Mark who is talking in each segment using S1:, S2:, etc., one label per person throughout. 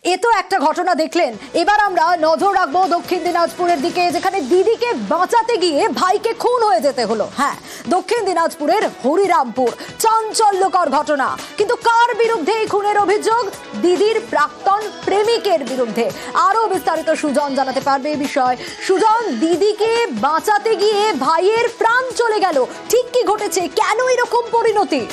S1: এ তো একটা ঘটনা দেখলেন। এবার আমরা নজর রাখবো দক্ষিণ দিনাজপুরের দিকে, যেখানে দিদিকে বাঁচাতে গিয়ে ভাইকে খুন হয়ে যেতে হলো। হ্যাঁ, দক্ষিণ দিনাজপুরের হরিরামপুর, চাঞ্চল্যকর ঘটনা। কিন্তু কার বিরুদ্ধে এই খুনের অভিযোগ? দিদির প্রাক্তন প্রেমিকের বিরুদ্ধে। আরো বিস্তারিত সুজন জানাতে পারবে এই বিষয়। সুজন, দিদিকে বাঁচাতে গিয়ে ভাইয়ের প্রাণ চলে গেল, ঠিক কি ঘটেছে? কেন এরকম পরিণতি?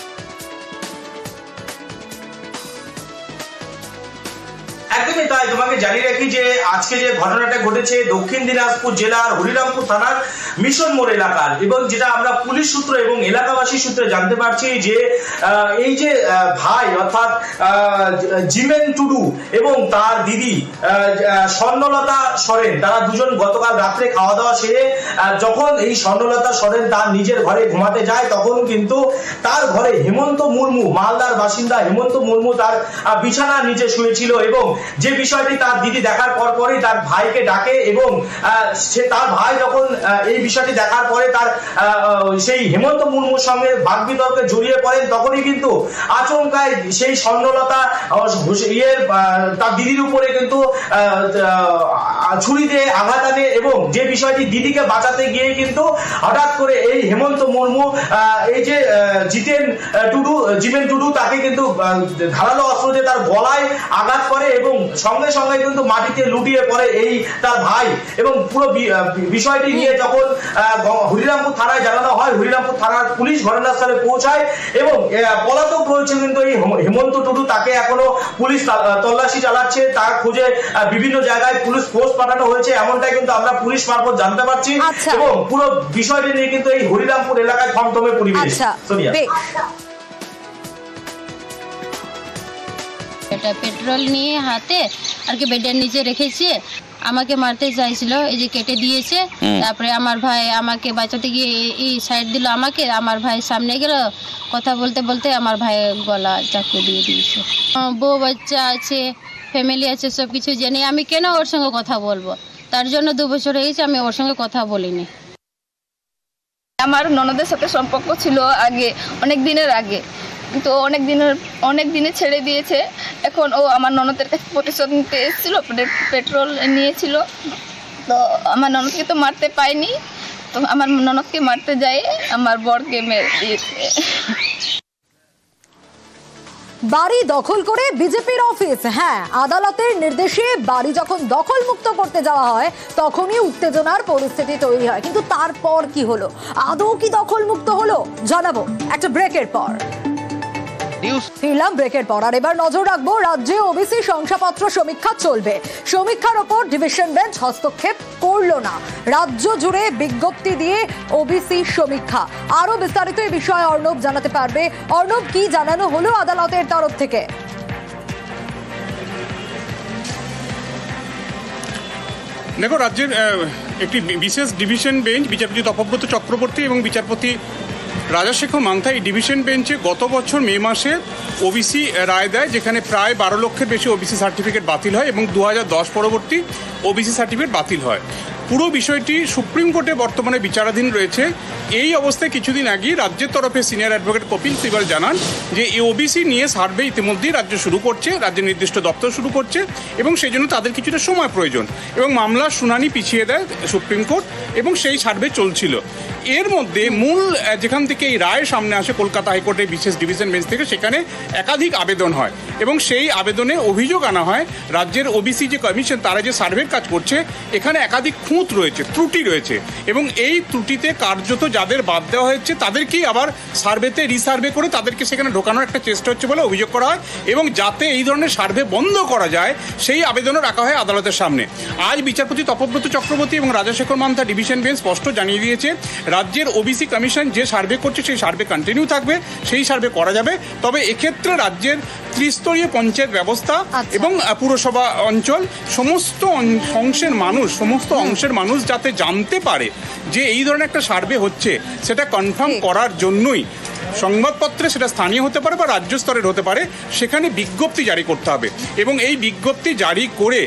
S2: একদমই তাই। তোমাকে জানিয়ে রাখি যে আজকে যে ঘটনাটা ঘটেছে দক্ষিণ দিনাজপুর জেলার হরিরামপুর থানার মিশন মোড় এলাকার, এবং যেটা আমরা পুলিশ সূত্র এবং এলাকাবাসী সূত্রে জানতে পারছি যে এই যে ভাই অর্থাৎ জিমেন টুডু এবং তার দিদি স্বর্ণলতা সরেন, তারা দুজন গতকাল রাত্রে খাওয়া দাওয়া সেরে যখন এই স্বর্ণলতা সরেন তার নিজের ঘরে ঘুমাতে যায়, তখন কিন্তু তার ঘরে হেমন্ত মুর্মু, মালদার বাসিন্দা হেমন্ত মুর্মু তার বিছানার নিচে শুয়েছিল। এবং যে বিষয়টি তার দিদি দেখার পরই তার ভাইকে ডাকে, এবং সে তার ভাই যখন এই বিষয়টি দেখার পরে তার সেই হেমন্ত মুর্মুর সঙ্গে বাকবিতর্কে জড়িয়ে পড়েন, তখনই কিন্তু আচমকায় সেই স্বর্ণলতা তার দিদির উপরে কিন্তু ছুরি দিয়ে আঘাত আনে, এবং যে বিষয়টি দিদিকে বাঁচাতে গিয়ে কিন্তু হঠাৎ করে এই হেমন্ত মুর্মু এই যে জিমেন টুডু তাকে কিন্তু ধারালো অস্ত্র দিয়ে তার গলায় আঘাত করে, এবং সঙ্গে সঙ্গে কিন্তু মাটিতে লুটিয়ে পড়ে এই তার ভাই। এবং পুরো বিষয়টি নিয়ে যখন হরিরামপুর থানায় জানানো হয়, হরিরামপুর থানার পুলিশ ঘটনাস্থলে পৌঁছায়, এবং পলাতক রয়েছে কিন্তু এই হেমন্ত টুডু। তাকে এখনো পুলিশ তল্লাশি চালাচ্ছে, তার খোঁজে বিভিন্ন জায়গায় পুলিশ ফোর্স পাঠানো হয়েছে, এমনটাই কিন্তু আমরা পুলিশ মারফত জানতে পারছি। এবং পুরো বিষয়টি নিয়ে কিন্তু এই হরিরামপুর এলাকায় থমথমে পরিবেশ। সোনিয়া,
S3: এটা পেট্রোল নিয়ে হাতে আর কি বেডের নিচে রেখেছে, আমাকে মারতে চাইছিল, এই যে কেটে দিয়েছে। তারপরে আমার ভাই আমাকে বাঁচাতে গিয়ে এই সাইড দিল আমাকে, আমার ভাই সামনে গেল, কথা বলতে বলতে আমার ভাই গলা চাকু দিয়ে দিয়েছে। বউ বাচ্চা আছে, ফ্যামিলি আছে, সব কিছু জেনে আমি কেন ওর সঙ্গে কথা বলবো? তার জন্য 2 বছর হয়ে গেছে আমি ওর সঙ্গে কথা বলিনি।
S4: আমার ননদের সাথে সম্পর্ক ছিল আগে, অনেক দিনের আগে, কিন্তু অনেক দিনে ছেড়ে দিয়েছে। এখন ও আমার ননদের কাছে প্রতিশোধ নিতে এসেছিল, পেট্রোল নিয়েছিল। তো আমার ননদকে তো মারতে পাইনি, তো আমার ননদকে মারতে যায় আমার বরকে মেরে দিয়েছে।
S1: বাড়ি দখল করে বিজেপির অফিস। হ্যাঁ, আদালতের নির্দেশে বাড়ি যখন দখল মুক্ত করতে যাওয়া হয় তখনই উত্তেজনার পরিস্থিতি তৈরি হয়। কিন্তু তারপর কি হলো? আদৌ কি দখল মুক্ত হলো? জানাবো একটা ব্রেকের পর। ফিরলাম ব্রেকের পর, আর এবার নজর রাখবো রাজ্যে ওবিসি শংসাপত্র সমীক্ষা চলবে। সমীক্ষার ওপর ডিভিশন বেঞ্চ হস্তক্ষেপ করলো না। রাজ্য জুড়ে বিজ্ঞপ্তি দিয়ে ওবিসি সমীক্ষা। আরো বিস্তারিত এই বিষয়ে অর্ণব জানাতে পারবে। অর্ণব, কি জানানো হলো আদালতের তরফ থেকে?
S5: দেখো, রাজ্যের একটি বিশেষ ডিভিশন বেঞ্চ, বিচারপতি তপব্রত চক্রবর্তী এবং বিচারপতি রাজাশেখর মান্থা, এই ডিভিশন বেঞ্চে গত বছর মে মাসে ওবিসি রায় দেয়, যেখানে প্রায় 12 লক্ষের বেশি ওবিসি সার্টিফিকেট বাতিল হয় এবং 2010 পরবর্তী ওবিসি সার্টিফিকেট বাতিল হয়। পুরো বিষয়টি সুপ্রিম কোর্টে বর্তমানে বিচারাধীন রয়েছে। এই অবস্থায় কিছুদিন আগে রাজ্যের তরফে সিনিয়র অ্যাডভোকেট কপিল সিবাল জানান যে এই ওবিসি নিয়ে সার্ভে ইতিমধ্যেই রাজ্য শুরু করছে, রাজ্যের নির্দিষ্ট দপ্তর শুরু করছে, এবং সেই জন্য তাদের কিছুটা সময় প্রয়োজন, এবং মামলার শুনানি পিছিয়ে দেয় সুপ্রিম কোর্ট, এবং সেই সার্ভে চলছিল। এর মধ্যে মূল যেখান থেকে এই রায় সামনে আসে কলকাতা হাইকোর্টের বিশেষ ডিভিশন বেঞ্চ থেকে, সেখানে একাধিক আবেদন হয়, এবং সেই আবেদনে অভিযোগ আনা হয় রাজ্যের ওবিসি যে কমিশন তারা যে সার্ভের কাজ করছে এখানে একাধিক খুঁত রয়েছে, ত্রুটি রয়েছে, এবং এই ত্রুটিতে কার্যত যাদের বাদ দেওয়া হয়েছে তাদেরকেই আবার সার্ভেতে রিসার্ভে করে তাদেরকে সেখানে ঢোকানোর একটা চেষ্টা হচ্ছে বলে অভিযোগ করা হয়, এবং যাতে এই ধরনের সার্ভে বন্ধ করা যায় সেই আবেদনও রাখা হয় আদালতের সামনে। আজ বিচারপতি তপব্রত চক্রবর্তী এবং রাজাশেখর মান্থা ডিভিশন বেঞ্চ স্পষ্ট জানিয়ে দিয়েছে রাজ্যের ওবিসি কমিশন যে সার্ভে করছে সেই সার্ভে কন্টিনিউ থাকবে, সেই সার্ভে করা যাবে। তবে এক্ষেত্রে রাজ্যের ত্রিস্তরীয় পঞ্চায়েত ব্যবস্থা এবং পুরসভা অঞ্চল সমস্ত অংশের মানুষ যাতে জানতে পারে যে এই ধরনের একটা সার্ভে হচ্ছে, সেটা কনফার্ম করার জন্যই সংবাদপত্রে, সেটা স্থানীয় হতে পারে বা রাজ্য স্তরের হতে পারে, সেখানে বিজ্ঞপ্তি জারি করতে হবে এবং এই বিজ্ঞপ্তি জারি করে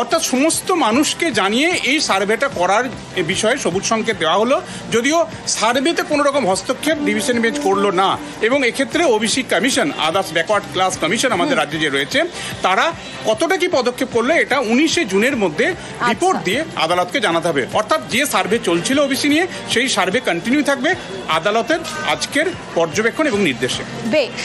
S5: অর্থাৎ সমস্ত মানুষকে জানিয়ে এই সার্ভেটা করার বিষয়ে সবুজ সংকেত দেওয়া হলো। যদিও সার্ভেতে কোনো রকম হস্তক্ষেপ ডিভিশন বেঞ্চ করলো না এবং এক্ষেত্রে OBC commission, others backward class commission আমাদের রাজ্যে যে রয়েছে, তারা কতটা কি পদক্ষেপ করলো এটা 19শে জুনের মধ্যে রিপোর্ট দিয়ে আদালতকে জানাতে হবে। অর্থাৎ যে সার্ভে চলছিল ওবিসি নিয়ে, সেই সার্ভে কন্টিনিউ থাকবে আদালতের আজকের পর্যবেক্ষণ এবং নির্দেশে।
S1: বেশ,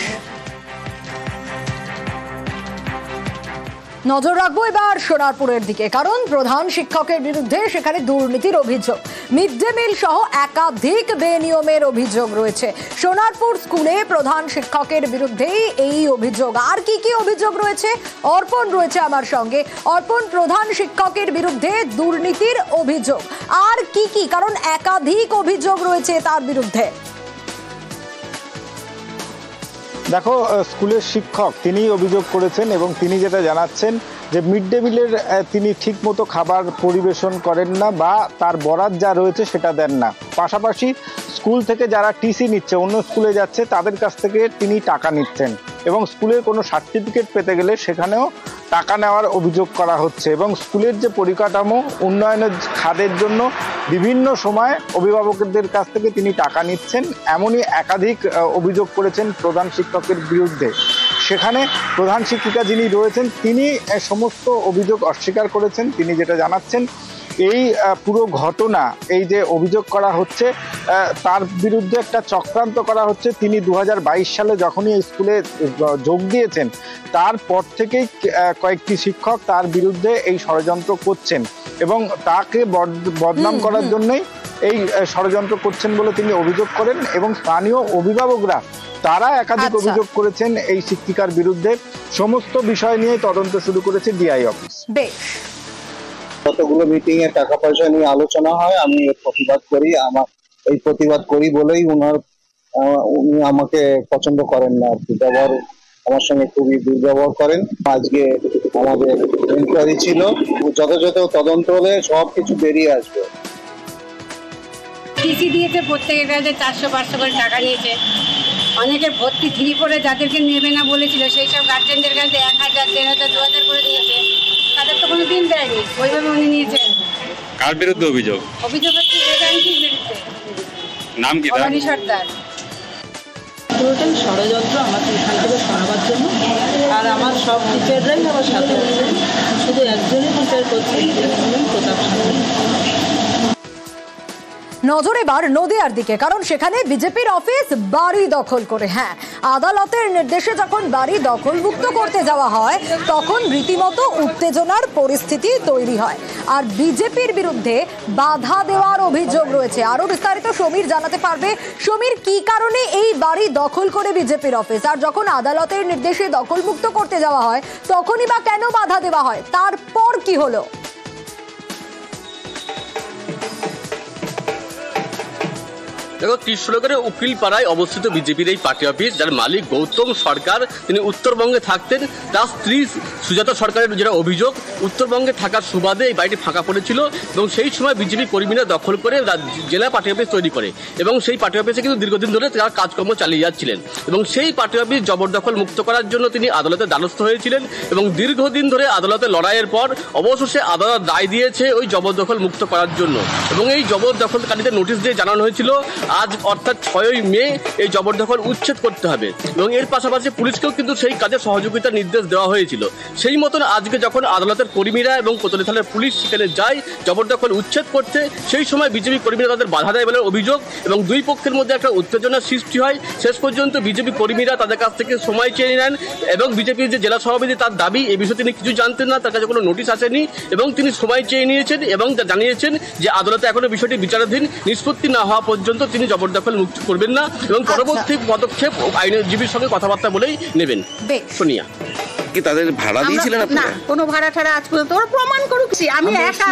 S1: নজর রাখবো এবার সোনারপুরের দিকে, কারণ প্রধান শিক্ষকের বিরুদ্ধে সেখানে দুর্নীতির অভিযোগ, মিড ডে মিল সহ একাধিক বেনিয়মের অভিযোগ রয়েছে। সোনারপুর স্কুলে প্রধান শিক্ষকের বিরুদ্ধেই এই অভিযোগ। আর কি কি অভিযোগ রয়েছে? অর্পণ রয়েছে আমার সঙ্গে। অর্পণ, প্রধান শিক্ষকের বিরুদ্ধে দুর্নীতির অভিযোগ আর কি কি, কারণ একাধিক অভিযোগ রয়েছে তার বিরুদ্ধে।
S6: দেখো, স্কুলের শিক্ষক তিনি অভিযোগ করেছেন এবং তিনি যেটা জানাচ্ছেন যে মিড ডে মিলের তিনি ঠিকমতো খাবার পরিবেশন করেন না বা তার বরাত যা রয়েছে সেটা দেন না। পাশাপাশি স্কুল থেকে যারা টিসি নিচ্ছে, অন্য স্কুলে যাচ্ছে, তাদের কাছ থেকে তিনি টাকা নিচ্ছেন এবং স্কুলের কোনো সার্টিফিকেট পেতে গেলে সেখানেও টাকা নেওয়ার অভিযোগ করা হচ্ছে এবং স্কুলের যে পরিকাঠামো উন্নয়নের খাতের জন্য বিভিন্ন সময় অভিভাবকদের কাছ থেকে তিনি টাকা নিচ্ছেন, এমনই একাধিক অভিযোগ করেছেন প্রধান শিক্ষকের বিরুদ্ধে। সেখানে প্রধান শিক্ষিকা যিনি রয়েছেন তিনি সমস্ত অভিযোগ অস্বীকার করেছেন। তিনি যেটা জানাচ্ছেন, এই পুরো ঘটনা, এই যে অভিযোগ করা হচ্ছে, তার বিরুদ্ধে একটা চক্রান্ত করা হচ্ছে। তিনি 2022 সালে যখনই স্কুলে যোগ দিয়েছেন, তারপর থেকেই কয়েকটি শিক্ষক তার বিরুদ্ধে এই ষড়যন্ত্র করছেন এবং তাকে বদনাম করার জন্যই এই ষড়যন্ত্র করছেন বলে তিনি অভিযোগ করেন এবং স্থানীয় অভিভাবকরা তারা একাধিক অভিযোগ করেছেন এই শিক্ষিকার বিরুদ্ধে। সমস্ত বিষয় নিয়ে তদন্ত শুরু করেছে ডিআই অফিস।
S1: বেশ,
S7: কতগুলো মিটিং এ টাকা পয়সা নিয়ে আলোচনা হয়, আমি প্রতিবাদ করি। এই প্রতিবাদ করি বলেই উনি আমাকে পছন্দ করেন না আর কি, ব্যবহার আমার সঙ্গে খুবই দুর্ব্যবহার করেন। আজকে আমাদের ইনকোয়ারি ছিল, যথাযথ তদন্ত হলে সবকিছু বেরিয়ে আসবে।
S8: টিসি দিয়েছে, প্রত্যেকের কাছে 400-500 করে টাকা নিয়েছে। অনেকে ভর্তি ফ্রি করে যাদেরকে নেবে না বলেছিল সেই সব গার্জেনদের কাছে 1000, 1500, 2000 করে দিয়েছে। তাদের তো কোনো দিন দেয়নি, ওইভাবে উনি নিয়েছেন।
S9: কার বিরুদ্ধে অভিযোগ?
S8: অভিযোগ হচ্ছে এজেন্সির বিরুদ্ধে।
S9: নাম কি?
S8: ভবানী সর্দার।
S10: পুরোটাই ষড়যন্ত্র আমাকে এখান থেকে সরাবার জন্য। আর আমার সব টিচাররাই আমার সাথে আছে, শুধু একজনই টিচার করছে, প্রতাপ সাথে।
S1: নজর এবার নদিয়ার দিকে, কারণ সেখানে বিজেপির অফিস বাড়ি দখল করে, হ্যাঁ, আদালতের নির্দেশে যখন বাড়ি দখলমুক্ত করতে যাওয়া হয় তখন রীতিমতো উত্তেজনার পরিস্থিতি তৈরি হয় আর বিজেপির বিরুদ্ধে বাধা দেওয়ার অভিযোগ রয়েছে। আরো বিস্তারিত সমীর জানাতে পারবে। সমীর, কি কারণে এই বাড়ি দখল করে বিজেপির অফিস, আর যখন আদালতের নির্দেশে দখলমুক্ত করতে যাওয়া হয় তখনই বা কেন বাধা দেওয়া হয়, তারপর কি হলো?
S11: দেখো, কৃষ্ণনগরের উকিলপাড়ায় অবস্থিত বিজেপির এই পার্টি অফিস, যার মালিক গৌতম সরকার, তিনি উত্তরবঙ্গে থাকতেন। তার স্ত্রী সুজাতা সরকারের যেটা অভিযোগ, উত্তরবঙ্গে থাকার সুবাদে এই বাড়িটি ফাঁকা পড়েছিল এবং সেই সময় বিজেপি কর্মীরা দখল করে জেলা পার্টি অফিস তৈরি করে এবং সেই পার্টি অফিসে কিন্তু দীর্ঘদিন ধরে তারা কাজকর্ম চালিয়ে যাচ্ছিলেন এবং সেই পার্টি অফিস জবরদখল মুক্ত করার জন্য তিনি আদালতে দ্বারস্থ হয়েছিলেন এবং দীর্ঘদিন ধরে আদালতে লড়াইয়ের পর অবশেষে আদালত রায় দিয়েছে ওই জবরদখল মুক্ত করার জন্য এবং এই জবরদখলকারীদের নোটিশ দিয়ে জানানো হয়েছিল আজ অর্থাৎ 6ই মে এই জবরদখল উচ্ছেদ করতে হবে এবং এর পাশাপাশি পুলিশকেও কিন্তু সেই কাজে সহযোগিতার নির্দেশ দেওয়া হয়েছিল। সেই মতন আজকে যখন আদালতের কর্মীরা এবং কোতোয়ালি থানার পুলিশ সেখানে যায় জবরদখল উচ্ছেদ করতে, সেই সময় বিজেপি কর্মীরা তাদের বাধা দেয় বলে অভিযোগ এবং দুই পক্ষের মধ্যে একটা উত্তেজনার সৃষ্টি হয়। শেষ পর্যন্ত বিজেপি কর্মীরা তাদের কাছ থেকে সময় চেয়ে নেন এবং বিজেপির যে জেলা সভাপতি তার দাবি, এই বিষয়ে তিনি কিছু জানতেন না, তার কাছে কোনো নোটিশ আসেনি এবং তিনি সময় চেয়ে নিয়েছেন এবং জানিয়েছেন যে আদালতে এখনো বিষয়টি বিচারাধীন, নিষ্পত্তি না হওয়া পর্যন্ত তিনি জবরদখল মুক্ত করবেন না এবং পরবর্তী পদক্ষেপ আইনজীবীর সঙ্গে কথাবার্তা বলেই নেবেন। সোনিয়া,
S9: কি তাদের ভাড়া দিয়েছিলেন
S10: না? কোনো ভাড়া ঠাড়া আজ পর্যন্ত ওরা প্রমাণ করুক। আমি একা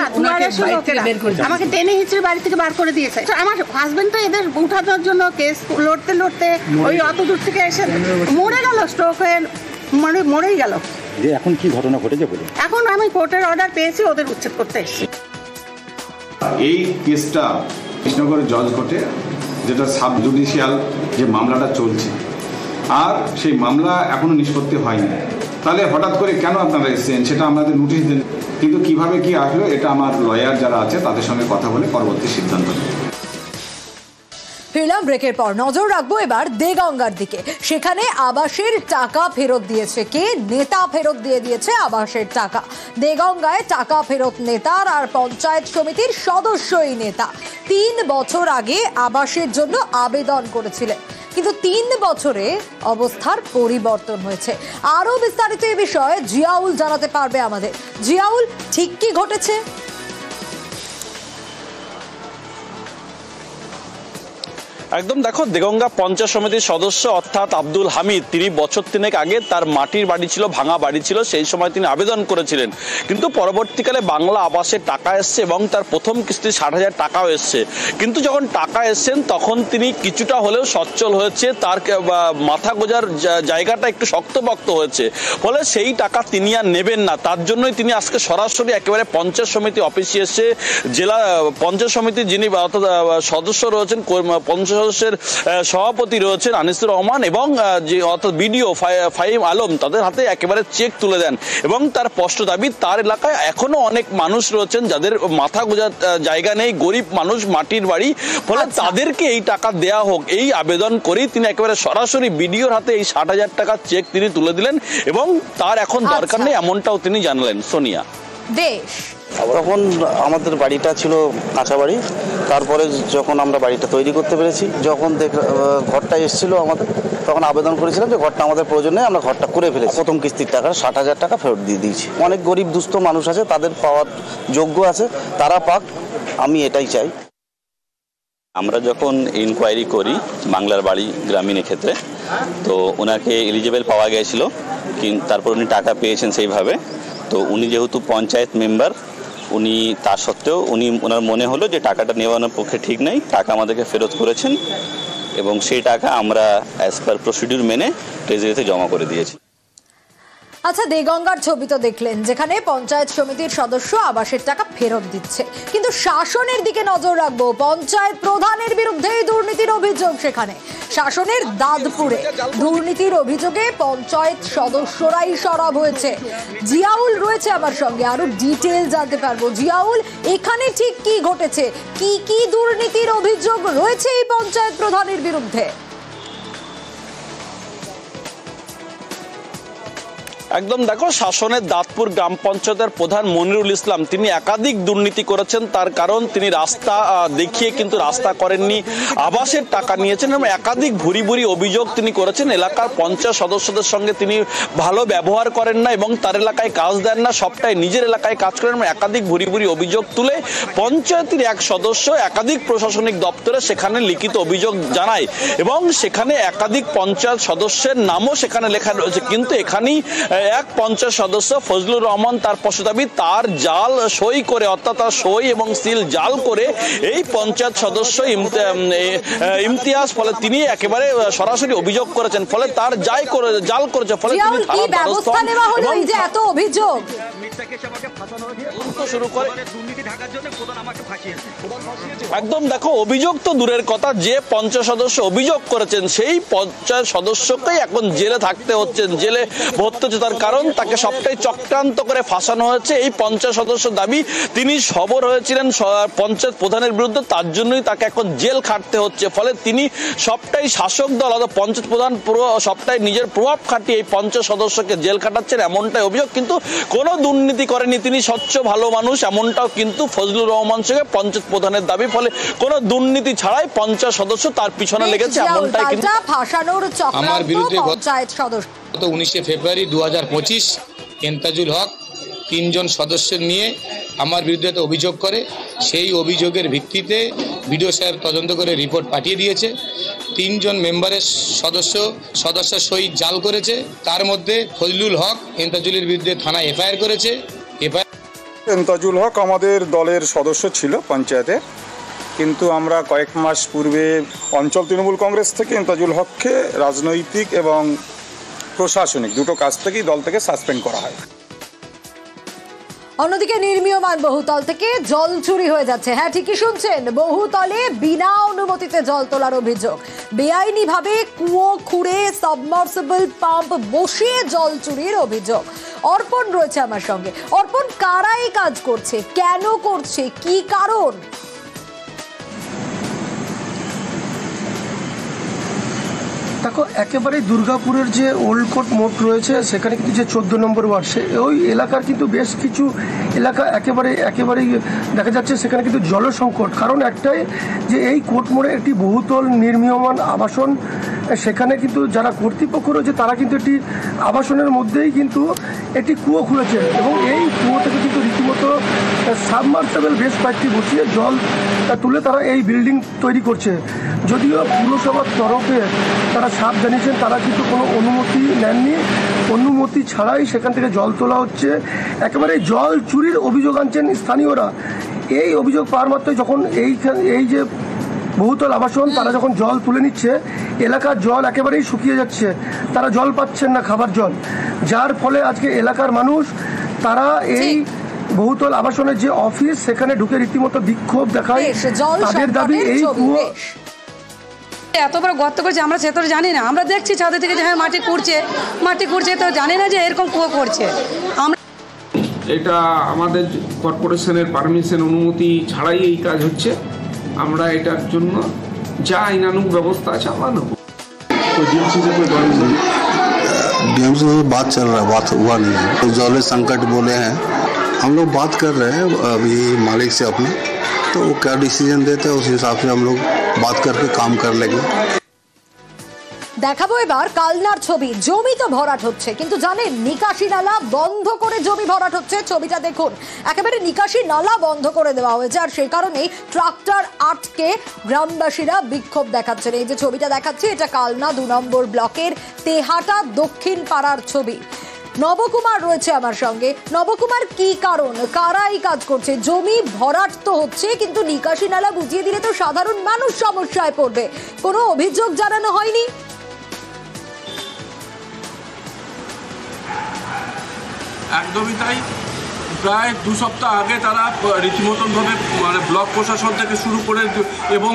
S10: আমাকে টেনে হিচড়ে বাড়ি থেকে বার করে দিয়েছে। আমার হাজবেন্ড তো এদের উঠানোর জন্য কেস লড়তে লড়তে ওই অত দূর থেকে এসে মরে গেল, স্ট্রোক হয়ে মরেই গেল।
S12: যে এখন কি ঘটনা ঘটেছে বলে
S10: এখন আমি কোর্টের অর্ডার পেয়েছি, ওদের উচ্ছেদ করতে এসেছি।
S12: এই কেসটা কৃষ্ণনগরের জজ কোর্টে
S13: যেটা সাব জুডিশিয়াল যে মামলাটা চলছে, আর সেই মামলা এখনো নিষ্পত্তি হয়নি। তাহলে হঠাৎ করে কেন আপনারা এসেছেন সেটা আমাদের নোটিশ দেন, কিন্তু কিভাবে কি আসলো এটা আমার লয়ার যারা আছে তাদের সঙ্গে কথা বলে পরবর্তী সিদ্ধান্ত নেব।
S1: ফিরলাম ব্রেকের পর, নজর রাখবো এবার দেগঙ্গার দিকে। সেখানে আবাসের টাকা ফেরত দিয়েছে কে? নেতা ফেরত দিয়ে দিয়েছে আবাসের টাকা। দেগঙ্গায় টাকা ফেরত নেতার আর পঞ্চায়েত সমিতির সদস্যই নেতা। 3 বছর আগে আবাসের জন্য আবেদন করেছিলেন, কিন্তু 3 বছরে অবস্থার পরিবর্তন হয়েছে। আরো বিস্তারিত এই বিষয়ে জিয়াউল জানাতে পারবে আমাদের। জিয়াউল, ঠিক কি ঘটেছে?
S14: একদম দেখো, দেগঙ্গা পঞ্চায়েত সমিতির সদস্য অর্থাৎ আব্দুল হামিদ, তিনি বছর 3 আগে তার মাটির বাড়ি ছিল, ভাঙা বাড়ি ছিল, সেই সময় তিনি আবেদন করেছিলেন। কিন্তু পরবর্তীকালে বাংলা আবাসের টাকা এসছে এবং তার প্রথম কিস্তি 60,000 টাকাও এসছে। কিন্তু যখন টাকা এসছেন তখন তিনি কিছুটা হলেও সচ্ছল হয়েছে, তার মাথা গোজার জায়গাটা একটু শক্তপোক্ত হয়েছে, ফলে সেই টাকা তিনি আর নেবেন না। তার জন্যই তিনি আজকে সরাসরি একেবারে পঞ্চায়েত সমিতি অফিসে এসে জেলা পঞ্চায়েত সমিতির যিনি অর্থাৎ সদস্য রয়েছেন, পঞ্চায়েত সদস্যের সভাপতি রয়েছেন আনিসুর রহমান এবং যে অর্থাৎ বিডিও ফাহিম আলম, তাদের হাতে একেবারে চেক তুলে দেন। এবং তার স্পষ্ট দাবি, তার এলাকায় এখনো অনেক মানুষ রয়েছেন যাদের মাথা গোজার জায়গা নেই, গরিব মানুষ, মাটির বাড়ি, ফলে তাদেরকে এই টাকা দেয়া হোক এই আবেদন করেই তিনি একেবারে সরাসরি বিডিওর হাতে এই 60,000 টাকার চেক তিনি তুলে দিলেন এবং তার এখন দরকার নেই এমনটাও তিনি জানালেন। সোনিয়া,
S1: বেশ,
S15: তখন আমাদের বাড়িটা ছিল কাঁচা বাড়ি, তারপরে যখন আমরা বাড়িটা তৈরি করতে পেরেছি, যখন ঘরটা এসেছিল আমাদের, তখন আবেদন করেছিলাম যে ঘরটা আমাদের প্রয়োজন নেই, আমরা ঘরটা করে ফেলেছি। প্রথম কিস্তির টাকা 60,000 টাকা ফেরত দিয়ে দিয়েছি। অনেক গরিব দুস্থ মানুষ আছে, তাদের পাওয়ার যোগ্য আছে, তারা পাক, আমি এটাই চাই।
S14: আমরা যখন ইনকোয়ারি করি বাংলার বাড়ি গ্রামীণের ক্ষেত্রে, তো ওনাকে এলিজিবল পাওয়া গিয়েছিল, কিন্তু তারপর উনি টাকা পেয়েছেন সেইভাবে। তো উনি যেহেতু পঞ্চায়েত মেম্বার, উনি তা সত্ত্বেও ওনার মনে হলো যে টাকাটা নেওয়ানোর পক্ষে ঠিক নেই, টাকা আমাদেরকে ফেরত করেছেন এবং সেই টাকা আমরা অ্যাজ পার প্রসিডিউর মেনে ট্রেজারিতে জমা করে দিয়েছি।
S1: আচ্ছা, দেগঙ্গার ছবি তো দেখলেন, যেখানে পঞ্চায়েত সমিতির সদস্য আবাসের টাকা ফেরত দিচ্ছে, কিন্তু শাসনের দিকে নজর রাখবো। পঞ্চায়েত প্রধানের বিরুদ্ধে দুর্নীতির অভিযোগ। সেখানে শাসনের দাদপুরে দুর্নীতির অভিযোগে পঞ্চায়েত সদস্যরাই সরব হয়েছে। জিয়াউল রয়েছে আমার সঙ্গে, আরো ডিটেইল জানতে পারবো। জিয়াউল, এখানে ঠিক কি ঘটেছে? কি কি দুর্নীতির অভিযোগ রয়েছে এই পঞ্চায়েত প্রধানের বিরুদ্ধে?
S14: একদম দেখো, শাসনের দাঁতপুর গ্রাম পঞ্চায়েতের প্রধান মনিরুল ইসলাম, তিনি একাধিক দুর্নীতি করেছেন। তার কারণ তিনি রাস্তা দেখিয়ে কিন্তু রাস্তা করেননি, আবাসের টাকা নিয়েছেন এবং একাধিক ভুরি ভুরি অভিযোগ তিনি করেছেন। এলাকার পঞ্চায়েত সদস্যদের সঙ্গে তিনি ভালো ব্যবহার করেন না এবং তার এলাকায় কাজ দেন না, সবটাই নিজের এলাকায় কাজ করেন এবং একাধিক ভুরি ভুরি অভিযোগ তুলে পঞ্চায়েতের এক সদস্য একাধিক প্রশাসনিক দপ্তরে সেখানে লিখিত অভিযোগ জানায় এবং সেখানে একাধিক পঞ্চায়েত সদস্যের নামও সেখানে লেখা রয়েছে। কিন্তু এখানেই এক পঞ্চায়েত সদস্য ফজলুর রহমান, তার স্পষ্ট দাবি, তার জাল সই করে, অর্থাৎ তার সই এবং সিল জাল করে এই পঞ্চায়েত সদস্য ইমতিয়াজ, ফলে তিনি একেবারে সরাসরি অভিযোগ করেছেন, ফলে তার জাল করেছে, ফলে তিনি
S1: ব্যবস্থা নেওয়া হলো। এই যে এত অভিযোগ
S14: শুরু করে, একদম দেখো, অভিযোগ তো দূরের কথা, যে পঞ্চায়েত সদস্য অভিযোগ করেছেন সেই পঞ্চায়েত সদস্যকেই এখন জেলে থাকতে হচ্ছে, জেলে ভর্তি হচ্ছে। তার কারণ তাকে সবটাই চক্রান্ত করে ফাঁসানো হয়েছে। এই পঞ্চায়েত সদস্য দাবি, তিনি সবর হয়েছিলেন পঞ্চায়েত প্রধানের বিরুদ্ধে, তার জন্যই তাকে এখন জেল খাটতে হচ্ছে। ফলে তিনি সবটাই শাসক দল অথবা পঞ্চায়েত প্রধান সবটাই নিজের প্রভাব খাটিয়ে এই পঞ্চায়েত সদস্যকে জেল খাটাচ্ছেন, এমনটাই অভিযোগ। কিন্তু কোনো দুর্নীতি করেনি, তিনি স্বচ্ছ ভালো মানুষ, এমনটাও কিন্তু ফজলুর রহমান সঙ্গে পঞ্চায়েত প্রধানের দাবি। ফলে কোনো দুর্নীতি ছাড়াই পঞ্চায়েত সদস্য তার পিছনে লেগেছে, এমনটাই কিন্তু
S1: ফাঁসানোর চক্রান্ত পঞ্চায়েত সদস্য।
S16: 19 ফেব্রুয়ারি 2025 এন্তাজুল হক 3 জন সদস্য নিয়ে আমার বিরুদ্ধে অভিযোগ করে। সেই অভিযোগের ভিত্তিতে বিডিও সাহেব তদন্ত করে রিপোর্ট পাঠিয়ে দিয়েছে। 3 জন মেম্বারের সদস্য সই জাল করেছে। তার মধ্যে ফজলুল হক এন্তাজুলের বিরুদ্ধে থানায় এফআইআর করেছে।
S17: এন্তাজুল হক আমাদের দলের সদস্য ছিল পঞ্চায়েতে, কিন্তু আমরা কয়েক মাস পূর্বে অঞ্চল তৃণমূল কংগ্রেস থেকে এন্তাজুল হককে রাজনৈতিক এবং প্রশাসনিক দুটো কাজ থেকেই দল থেকে সাসপেন্ড করা হয়।
S1: অন্যদিকে নির্মীয়মান বহুতল থেকে জল চুরি হয়ে যাচ্ছে। হ্যাঁ, ঠিকই শুনছেন, বহুতলে বিনা অনুমতিতে জল তোলার অভিযোগ। বেআইনিভাবে কুয়ো খুঁড়ে সাবমার্সিবল পাম্প বসিয়ে জল চুরির অভিযোগ। অর্পণ রয়েছে আমার সঙ্গে। অর্পণ, কারা এই কাজ করছে, কেন করছে, কি কারণ?
S18: দেখো, একেবারে দুর্গাপুরের যে ওল্ড কোর্ট মোড় রয়েছে সেখানে কিন্তু যে 14 নম্বর ওয়ার্ড, ওই এলাকার কিন্তু বেশ কিছু এলাকা একেবারেই দেখা যাচ্ছে সেখানে কিন্তু জল সংকট। কারণ একটাই যে এই কোর্ট মোড়ে একটি বহুতল নির্মীয়মান আবাসন, সেখানে কিন্তু যারা কর্তৃপক্ষ রয়েছে তারা কিন্তু একটি আবাসনের মধ্যেই কিন্তু একটি কুয়ো খুঁড়েছে এবং এই কুয়ো থেকে কিন্তু রীতিমতো সাবমার্সিবল বেশ কয়েকটি বসিয়ে জল তুলে তারা এই বিল্ডিং তৈরি করছে। যদিও পুরসভার তরফে তারা সাপ জানিয়েছেন তারা কিন্তু কোনো অনুমতি নেননি, অনুমতি ছাড়াই সেখান থেকে জল তোলা হচ্ছে। একেবারে জল চুরির অভিযোগ আনছেন স্থানীয়রা। এই অভিযোগ পাওয়ার মাত্রই যখন এই যে বহুতল আবাসন তারা যখন জল তুলে নিচ্ছে, এলাকার জল একেবারেই শুকিয়ে যাচ্ছে, তারা জল পাচ্ছেন না, খাবার জল, যার ফলে আজকে এলাকার মানুষ তারা এই বহুতল আবাসনের যে অফিস সেখানে ঢুকে রীতিমতো বিক্ষোভ দেখায়। তাদের দাবি এই কুয়ো
S19: এত বড় গর্ত করছে, আমরা সে তো জানি না, আমরা দেখছি ছাদে থেকে যে হ্যাঁ মাটি কুড়ছে, তো জানি না যে এরকম কুয়ো করছে। আমরা
S20: এটা আমাদের কর্পোরেশনের পারমিশন অনুমতি ছাড়াই এই কাজ হচ্ছে। আমরা এটার জন্য যা আইনানুগ ব্যবস্থা আছে আমরা নেব।
S21: डीएमसी में बात चल रहा है, बात हुआ नहीं है। तो जल संकट बोले हैं, हम लोग बात कर रहे हैं अभी मालिक से अपने, तो वो क्या डिसीजन देते हैं उस हिसाब से हम लोग बात करके काम कर लेंगे।
S1: দেখাবো এবার কালনার ছবি। জমি তো ভরাট হচ্ছে, কিন্তু জানেন নিকাশি নালা বন্ধ করে জমি ভরাট হচ্ছে। ছবিটা দেখুন, একেবারে নিকাশি নালা বন্ধ করে দেওয়া হয়েছে, আর সেই কারণেই ট্রাক্টর আটকে গ্রামবাসীরা বিক্ষোভ দেখাচ্ছেন। এই যে ছবিটা দেখাচ্ছি, এটা কালনা 2 নম্বর ব্লকের তেহাটা দক্ষিণ পাড়ার ছবি। নবকুমার রয়েছে আমার সঙ্গে। নবকুমার, কি কারণ, কারা এই কাজ করছে? জমি ভরাট তো হচ্ছে, কিন্তু নিকাশি নালা বুঝিয়ে দিলে তো সাধারণ মানুষ সমস্যায় পড়বে। কোনো অভিযোগ জানানো হয়নি?
S22: একদমই তাই। প্রায় 2 সপ্তাহ আগে তারা রীতিমতনভাবে মানে ব্লক প্রশাসন থেকে শুরু করে এবং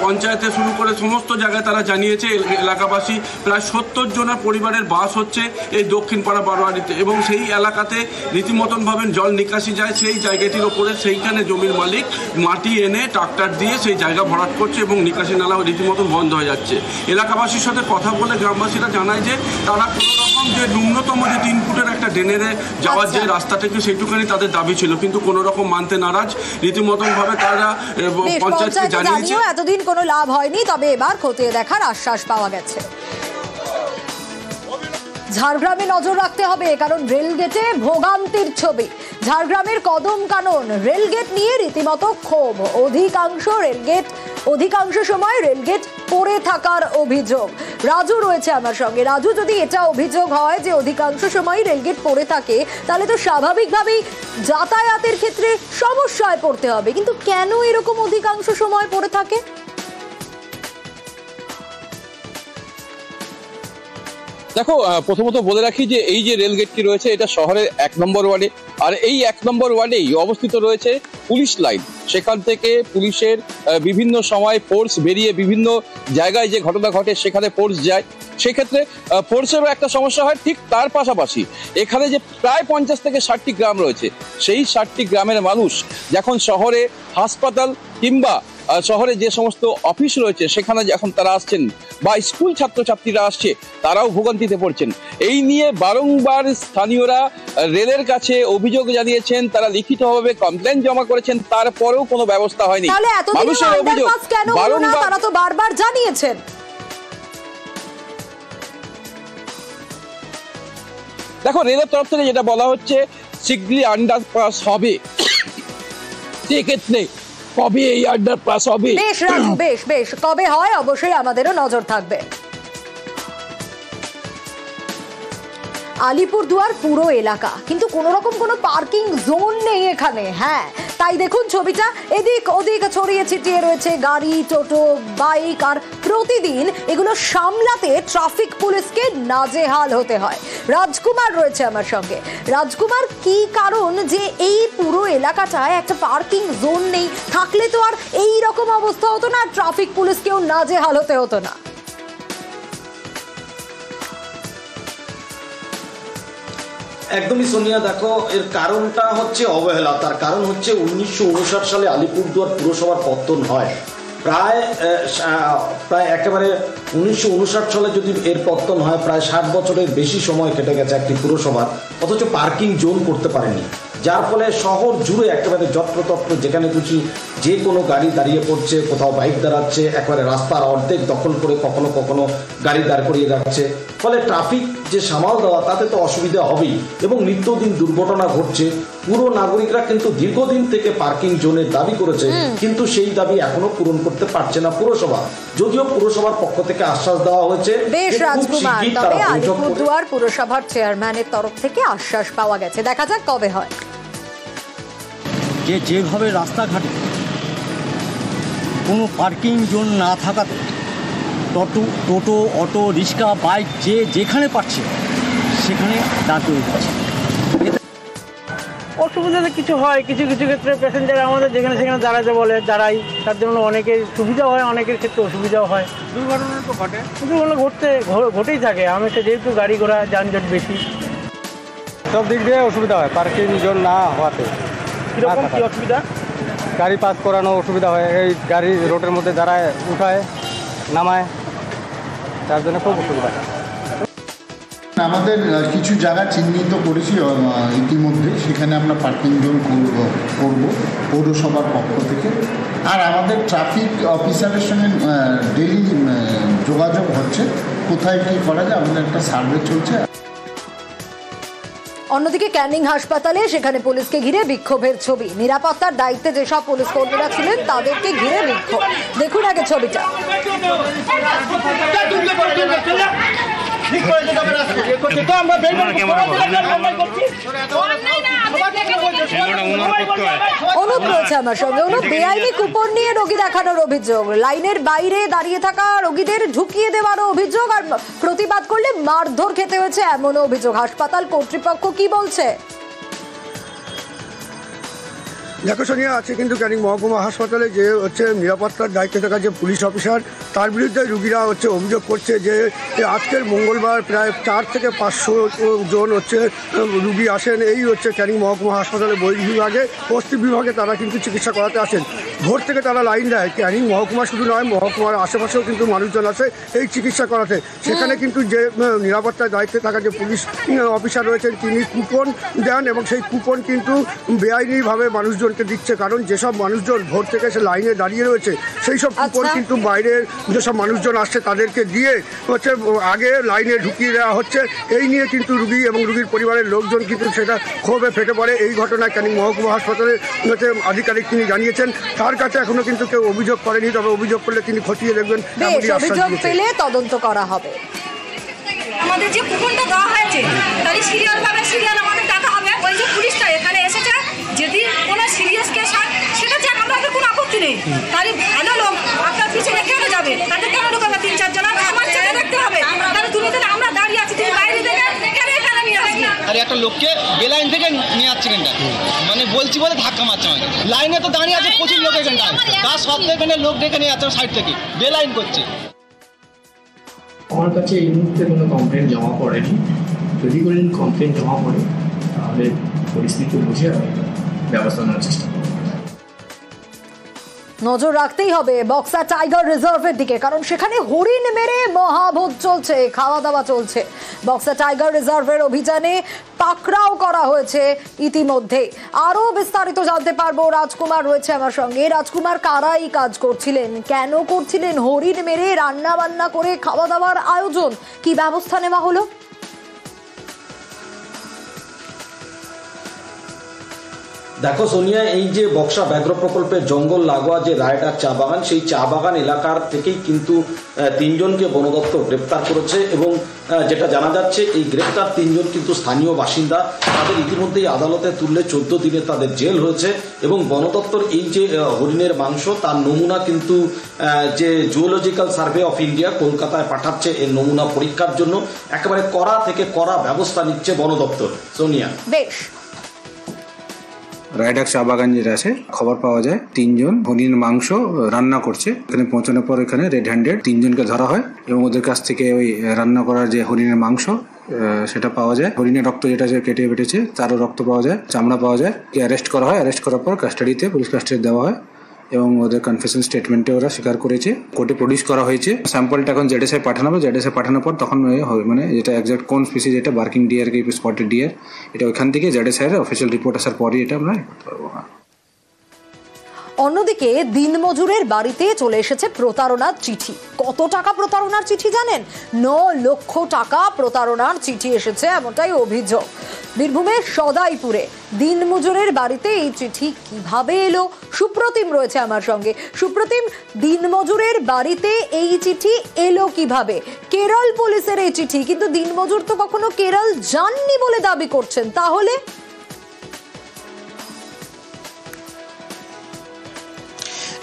S22: পঞ্চায়েতে শুরু করে সমস্ত জায়গায় তারা জানিয়েছে এলাকাবাসী প্রায় 70 জনের পরিবারের বাস হচ্ছে এই দক্ষিণ পাড়া বারোয়ারিতে, এবং সেই এলাকাতে রীতিমতনভাবে জল নিকাশি যায় সেই জায়গাটির ওপরে। সেইখানে জমির মালিক মাটি এনে ট্রাক্টর দিয়ে সেই জায়গা ভরাট করছে এবং নিকাশি নালা রীতিমতন বন্ধ হয়ে যাচ্ছে। এলাকাবাসীর সাথে কথা বলে গ্রামবাসীরা জানায় যে তারা কোনো রকম যে ন্যূনতম যে 3 ফুটের একটা ড্রেনের যাওয়ার যে রাস্তা থেকে সেইটুখানি তাদের দাবি ছিল, কিন্তু কোনো রকম মানতে নারাজ। রীতিমতন ভাবে তারা পঞ্চায়েতকে জানিয়েছে।
S1: এতদিন কোনো লাভ হয়নি, তবে এবার খতিয়ে দেখার আশ্বাস পাওয়া গেছে। ঝাড়গ্রামে নজর রাখতে হবে, কারণ রেলগেটে ভোগান্তির ছবি। ঝাড়গ্রামের কদম কানন রেলগেট নিয়ে রীতিমতো ক্ষোভ। অধিকাংশ সময় রেলগেট পড়ে থাকার অভিযোগ। রাজু রয়েছে আমার সঙ্গে। রাজু, যদি এটা অভিযোগ হয় যে অধিকাংশ সময় রেলগেট পড়ে থাকে, তাহলে তো স্বাভাবিকভাবেই যাতায়াতের ক্ষেত্রে সমস্যায় পড়তে হবে, কিন্তু কেন এরকম অধিকাংশ সময় পড়ে থাকে?
S23: দেখো, প্রথমত বলে রাখি যে এই যে রেলগেটটি রয়েছে এটা শহরের 1 নম্বর ওয়ার্ডে, আর এই 1 নম্বর ওয়ার্ডেই অবস্থিত রয়েছে পুলিশ লাইন। সেখান থেকে পুলিশের বিভিন্ন সময় ফোর্স বেরিয়ে বিভিন্ন জায়গায় যে ঘটনা ঘটে সেখানে ফোর্স যায়। সেক্ষেত্রে ফোর্সেরও একটা সমস্যা হয়। ঠিক তার পাশাপাশি এখানে যে প্রায় 50 থেকে 60টি গ্রাম রয়েছে, সেই 60টি গ্রামের মানুষ যখন শহরে হাসপাতাল কিংবা শহরে যে সমস্ত অফিস রয়েছে সেখানে যখন তারা আসছেন, বা স্কুল ছাত্রছাত্রীরা আসছে, তারাও ভোগান্তিতে পড়ছেন। এই নিয়ে বারংবার স্থানীয়রা রেলের কাছে অভিযোগ জানিয়েছেন, তারা লিখিতভাবে কমপ্লেন জমা করেছেন, তারপরেও কোনো ব্যবস্থা হয়নি। মানুষের অভিযোগ বারংবার,
S1: তারা তো বারবার জানিয়েছেন।
S23: দেখো, রেলের তরফ থেকে যেটা বলা হচ্ছে শীঘ্রই আন্ডারপাস হবে, সেক্ষেত্রে কবে এই আন্ডারপাস হবে?
S1: বেশ রাজু, বেশ কবে হয় অবশ্যই আমাদেরও নজর থাকবে। আলিপুরদুয়ার পুরো এলাকা, কিন্তু কোনো রকম কোনো পার্কিং জোন নেই এখানে। হ্যাঁ, তাই দেখুন ছবিটা, এদিক ওদিক ছড়িয়ে ছিটিয়ে রয়েছে গাড়ি, টোটো, বাইক, আর প্রতিদিন এগুলো সামলাতে ট্রাফিক পুলিশকে নাজেহাল হতে হয়। রাজকুমার রয়েছে আমার সঙ্গে। রাজকুমার, কি কারণ যে এই পুরো এলাকাটায় একটা পার্কিং জোন নেই? থাকলে তো আর এই রকম অবস্থা হতো না, ট্রাফিক পুলিশকেও নাজেহাল হতে হতো না।
S2: একদমই সোনিয়া, দেখো এর কারণটা হচ্ছে অবহেলা। তার কারণ হচ্ছে 1959 সালে আলিপুরদুয়ার পুরসভার পত্তন হয়। প্রায় একেবারে 1959 সালে যদি এর পত্তন হয়, প্রায় 60 বছরের বেশি সময় কেটে গেছে একটি পুরসভার, অথচ পার্কিং জোন করতে পারেনি। যার ফলে শহর জুড়ে একেবারে যত্রতত্র যেখানে খুশি যে কোনো গাড়ি দাঁড়িয়ে পড়ছে, কোথাও বাইক দাঁড়াচ্ছে, একেবারে রাস্তার অর্ধেক দখল করে কখনো কখনো গাড়ি দাঁড় করিয়ে রাখছে। ফলে ট্রাফিক যে সামাল দেওয়া, তাতে তো অসুবিধা হবেই এবং নিত্যদিন দুর্ঘটনা ঘটছে। পুরো নাগরিকরা কিন্তু দীর্ঘদিন থেকে পার্কিং জোনের দাবি করেছে, কিন্তু সেই দাবি এখনো পূরণ করতে পারছে না পুরসভা। যদিও পুরসভার পক্ষ থেকে আশ্বাস দেওয়া হয়েছে।
S1: বেশ রাজকুমার, তবে আলিপুরদুয়ার পুরসভার চেয়ারম্যানের তরফ থেকে আশ্বাস পাওয়া গেছে, দেখা যাক কবে হয়।
S3: যেভাবে রাস্তাঘাটে কোনো পার্কিং জোন না থাকাতে টোটো, অটো, রিক্সা, বাইক যে যেখানে পাচ্ছে সেখানে দাঁড় করে দিচ্ছে।
S4: অসুবিধা কিছু হয়, কিছু কিছু ক্ষেত্রে প্যাসেঞ্জার আমাদের যেখানে সেখানে দাঁড়াতে বলে, দাঁড়াই। তার জন্য অনেকের সুবিধা হয়, অনেকের ক্ষেত্রে অসুবিধাও হয়। দুর্ঘটনা তো ঘটে, দুর্ঘটনা ঘটেই থাকে। আমি যেহেতু গাড়ি ঘোড়া যানজট বেশি,
S24: সব দিক দিয়ে অসুবিধা হয় পার্কিং জোন না হওয়াতে।
S4: কীরকম কী অসুবিধা?
S24: গাড়ি পাস করানো অসুবিধা হয়, এই গাড়ি রোডের মধ্যে দাঁড়ায়, উঠায়, নামায়, তার জন্য খুব অসুবিধা।
S25: আমাদের কিছু জায়গা চিহ্নিত করেছি ইতিমধ্যে, সেখানে আমরা পার্কিং জোন করব পৌরসভার পক্ষ থেকে। আর আমাদের ট্রাফিক অফিসারের সঙ্গে ডেইলি যোগাযোগ হচ্ছে, কোথায় কী করা যায়, আমাদের একটা সার্ভে চলছে।
S1: অন্যদিকে ক্যানিং হাসপাতালে সেখানে পুলিশকে ঘিরে বিক্ষোভের ছবি। নিরাপত্তার দায়িত্বে যেসব পুলিশ কর্মীরা ছিলেন তাদেরকে ঘিরে বিক্ষোভ। দেখুন আগে ছবিটা। অনুপ রয়েছে আমার সঙ্গে। অনুপ, বেআইনি কুপন নিয়ে রোগী দেখানোর অভিযোগ, লাইনের বাইরে দাঁড়িয়ে থাকা রোগীদের ঢুকিয়ে দেওয়ারও অভিযোগ, আর প্রতিবাদ করলে মারধর খেতে হয়েছে এমনও অভিযোগ। হাসপাতাল কর্তৃপক্ষ কি বলছে?
S18: দেখো সোনিয়া, আছে কিন্তু ক্যানিং মহকুমা হাসপাতালে যে নিরাপত্তার দায়িত্বে থাকা যে পুলিশ অফিসার, তার বিরুদ্ধে রুগীরা অভিযোগ করছে যে আজকের মঙ্গলবার প্রায় 4 থেকে 500 জন রুগী আসেন এই ক্যানিং মহকুমা হাসপাতালে বহির্বিভাগে, পশ্চিম বিভাগে তারা কিন্তু চিকিৎসা করাতে আসেন। ভোর থেকে তারা লাইন দেয়। ক্যানিং মহকুমা শুধু নয়, মহকুমার আশেপাশেও কিন্তু মানুষজন আসে এই চিকিৎসা করাতে। সেখানে কিন্তু যে নিরাপত্তার দায়িত্বে থাকা যে পুলিশ অফিসার রয়েছেন, তিনি কুপন দেন এবং সেই কুপন কিন্তু বেআইনিভাবে মানুষজন দিচ্ছে। কারণ যেসব মানুষজন ভোর থেকে সে লাইনে দাঁড়িয়ে রয়েছে, সেই সব কুপন কিন্তু বাইরের যেসব মানুষজন আসছে তাদেরকে দিয়ে আগে লাইনে ঢুকিয়ে দেওয়া হচ্ছে। এই নিয়ে কিন্তু রুগী এবং রুগীর পরিবারের লোকজন কিন্তু সেটা ক্ষোভে ফেটে পড়ে। এই ঘটনায় ক্যানিং মহকুমা হাসপাতালের আধিকারিক তিনি জানিয়েছেন, তার কাছে এখনো কিন্তু কেউ অভিযোগ করেনি, তবে অভিযোগ করলে তিনি খতিয়ে দেখবেন।
S1: অভিযোগ পেলে তদন্ত করা হবে।
S26: আমাদের যে কুপনটা দেওয়া হয়েছে তাই সিরিয়াল আমাদের টাকা হবে। ওই যে পুলিশটা এখানে এসেছে, যদি কোনো সিরিয়াস কেস হয় সেটা যাক, আমাদের কোনো আপত্তি নেই। তাহলে ভালো লোক আপনার পিছনে কেন যাবে? তাদের কেন ঢোকাবে? 3-4 জন আমার চোখে দেখতে হবে। তাহলে তুমি তো আমরা দাঁড়িয়ে আছি, তুমি বাইরে থেকে কেন এখানে নিয়ে আসবি?
S27: আর একটা লোককে বেলাইন থেকে নিয়ে যাচ্ছে এখানটা, মানে বলছি বলে ধাক্কা মারছে আমাকে। লাইনে তো দাঁড়িয়ে আছে প্রচুর লোক এখানটায়, তার সত্ত্বেও এখানে লোক ডেকে নিয়ে যাচ্ছে সাইড থেকে, বেলাইন করছে।
S28: আমার কাছে এই মুহূর্তে কোনো কমপ্লেন জমা পড়েনি। যদি কোনো কমপ্লেন জমা পড়ে তাহলে পরিস্থিতি বুঝে ব্যবস্থা নেওয়ার চেষ্টা করব।
S1: নজর রাখতেই হবে বক্সা টাইগার রিজার্ভের দিকে, কারণ সেখানে হরিণ মেরে মহাভোজ চলছে, খাওয়া দাওয়া চলছে। বক্সা টাইগার রিজার্ভের অভিযানে পাকড়াও করা হয়েছে ইতিমধ্যে। আরো বিস্তারিত জানতে পারবো, রাজকুমার রয়েছে আমার সঙ্গে। রাজকুমার, কারা এই কাজ করছিলেন, কেন করছিলেন? হরিণ মেরে রান্না বান্না করে খাওয়া দাওয়ার আয়োজন, কি ব্যবস্থা নেওয়া হলো?
S2: দেখো সোনিয়া, এই যে বক্সা ব্যাঘ্র প্রকল্পের জঙ্গল লাগোয়া যে রায়ডার চা বাগান, সেই চা বাগান এলাকার থেকেই কিন্তু 3 জনকে বন দপ্তর গ্রেপ্তার করেছে এবং যেটা জানা যাচ্ছে এই গ্রেপ্তার 3 জন কিন্তু স্থানীয় বাসিন্দা। তাদের ইতিমধ্যেই আদালতে তুললে 14 দিনে তাদের জেল হয়েছে এবং বন দপ্তর এই যে হরিণের মাংস তার নমুনা কিন্তু যে জুওলজিক্যাল সার্ভে অফ ইন্ডিয়া কলকাতায় পাঠাচ্ছে এর নমুনা পরীক্ষার জন্য। একেবারে কড়া থেকে কড়া ব্যবস্থা নিচ্ছে বন দপ্তর। সোনিয়া,
S1: বেশ।
S5: রায়ডাক চা বাগান যেটা আছে, খবর পাওয়া যায় 3 জন হরিণের মাংস রান্না করছে। এখানে পৌঁছানোর পর এখানে রেড হ্যান্ডেড 3 জনকে ধরা হয় এবং ওদের কাছ থেকে ওই রান্না করার যে হরিণের মাংস সেটা পাওয়া যায়। হরিণের রক্ত যেটা কেটে বেটেছে তারও রক্ত পাওয়া যায়, চামড়া পাওয়া যায়। অ্যারেস্ট করা হয়, অ্যারেস্ট করার পর কাস্টাডিতে পুলিশ কাস্টাডি দেওয়া হয় এবং ওদের কনফেশন স্টেটমেন্টে ওরা স্বীকার করেছে। কোর্টে প্রডিউস করা হয়েছে। স্যাম্পলটা এখন জেডএসআই পাঠানো হবে। জেডএসআই পাঠানোর পর তখন হবে মানে যেটা এক্সাক্ট কোন স্পিসিস, যেটা বার্কিং ডিয়ার কি স্পটেড ডিয়ার, এটা ওইখান থেকে জেডএসআই এর অফিসিয়াল রিপোর্ট আসার পরই এটা আমরা করতে পারবো।
S1: অন্যদিকে দিনমজুরের বাড়িতে চলে এসেছে প্রতারণার চিঠি। কত টাকা প্রতারণার চিঠি জানেন? 9 লক্ষ টাকা প্রতারণার চিঠি এসেছে, এমনটাই অভিযোগ। বীরভূমের সদাইপুরে দিনমজুরের বাড়িতে এই চিঠি কিভাবে এলো? সুপ্রতিম রয়েছে আমার সঙ্গে। সুপ্রতিম, দিনমজুরের বাড়িতে এই চিঠি এলো কিভাবে? কেরল পুলিশের এই চিঠি, কিন্তু দিনমজুর তো কখনো কেরল যাননি বলে দাবি করছেন, তাহলে?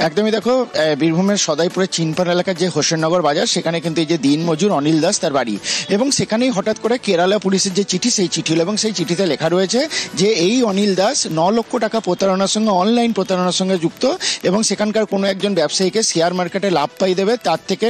S6: একদমই, দেখো বীরভূমের সদাইপুরের চিনপাড়া এলাকার যে হোসেননগর বাজার, সেখানে কিন্তু এই যে দিনমজুর অনিল দাস তার বাড়ি, এবং সেখানেই হঠাৎ করে কেরালা পুলিশের যে চিঠি, সেই চিঠি হলো এবং সেই চিঠিতে লেখা রয়েছে যে এই অনিল দাস 9 লক্ষ টাকা প্রতারণার সঙ্গে, অনলাইন প্রতারণার সঙ্গে যুক্ত এবং সেখানকার কোনো একজন ব্যবসায়ীকে শেয়ার মার্কেটে লাভ পাই দেবে, তার থেকে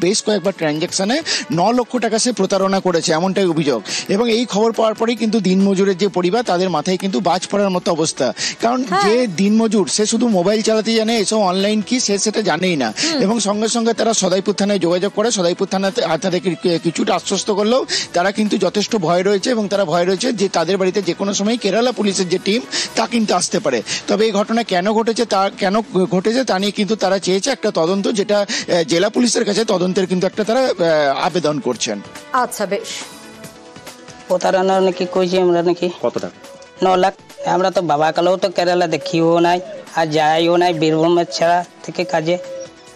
S6: বেশ কয়েকবার ট্রানজ্যাকশানে 9 লক্ষ টাকা সে প্রতারণা করেছে, এমনটাই অভিযোগ। এবং এই খবর পাওয়ার পরেই কিন্তু দিনমজুরের যে পরিবার, তাদের মাথায় কিন্তু বাজ পড়ার মতো অবস্থা। কারণ যে দিনমজুর, সে শুধু মোবাইল চালাতে জানে, এসব অনলাইন কি সে সেটা জানেই না। এবং সঙ্গে সঙ্গে তারা সদাইপুর থানায় যোগাযোগ করে। সদাইপুর থানাতে তাদেরকে কিছুটা আশ্বস্ত করলেও তারা কিন্তু যথেষ্ট ভয় রয়েছে এবং তারা ভয় রয়েছে যে তাদের বাড়িতে যে কোনো সময় কেরালা পুলিশের যে টিম তা কিন্তু আসতে পারে। তবে এই ঘটনা কেন ঘটেছে তা নিয়ে কিন্তু তারা চেয়েছে একটা তদন্ত, যেটা জেলা পুলিশের কাছে তদন্তের কিন্তু একটা তারা আবেদন করছেন।
S1: আচ্ছা, বেশ।
S7: প্রতারণা নাকি কইছি আমরা, নাকি
S23: কত টাকা?
S7: 9 লাখ। আমরা তো বাবা কালেও তো কেরালা দেখিও নাই আর যাইও নাই, বীরভূমের ছাড়া থেকে কাজে,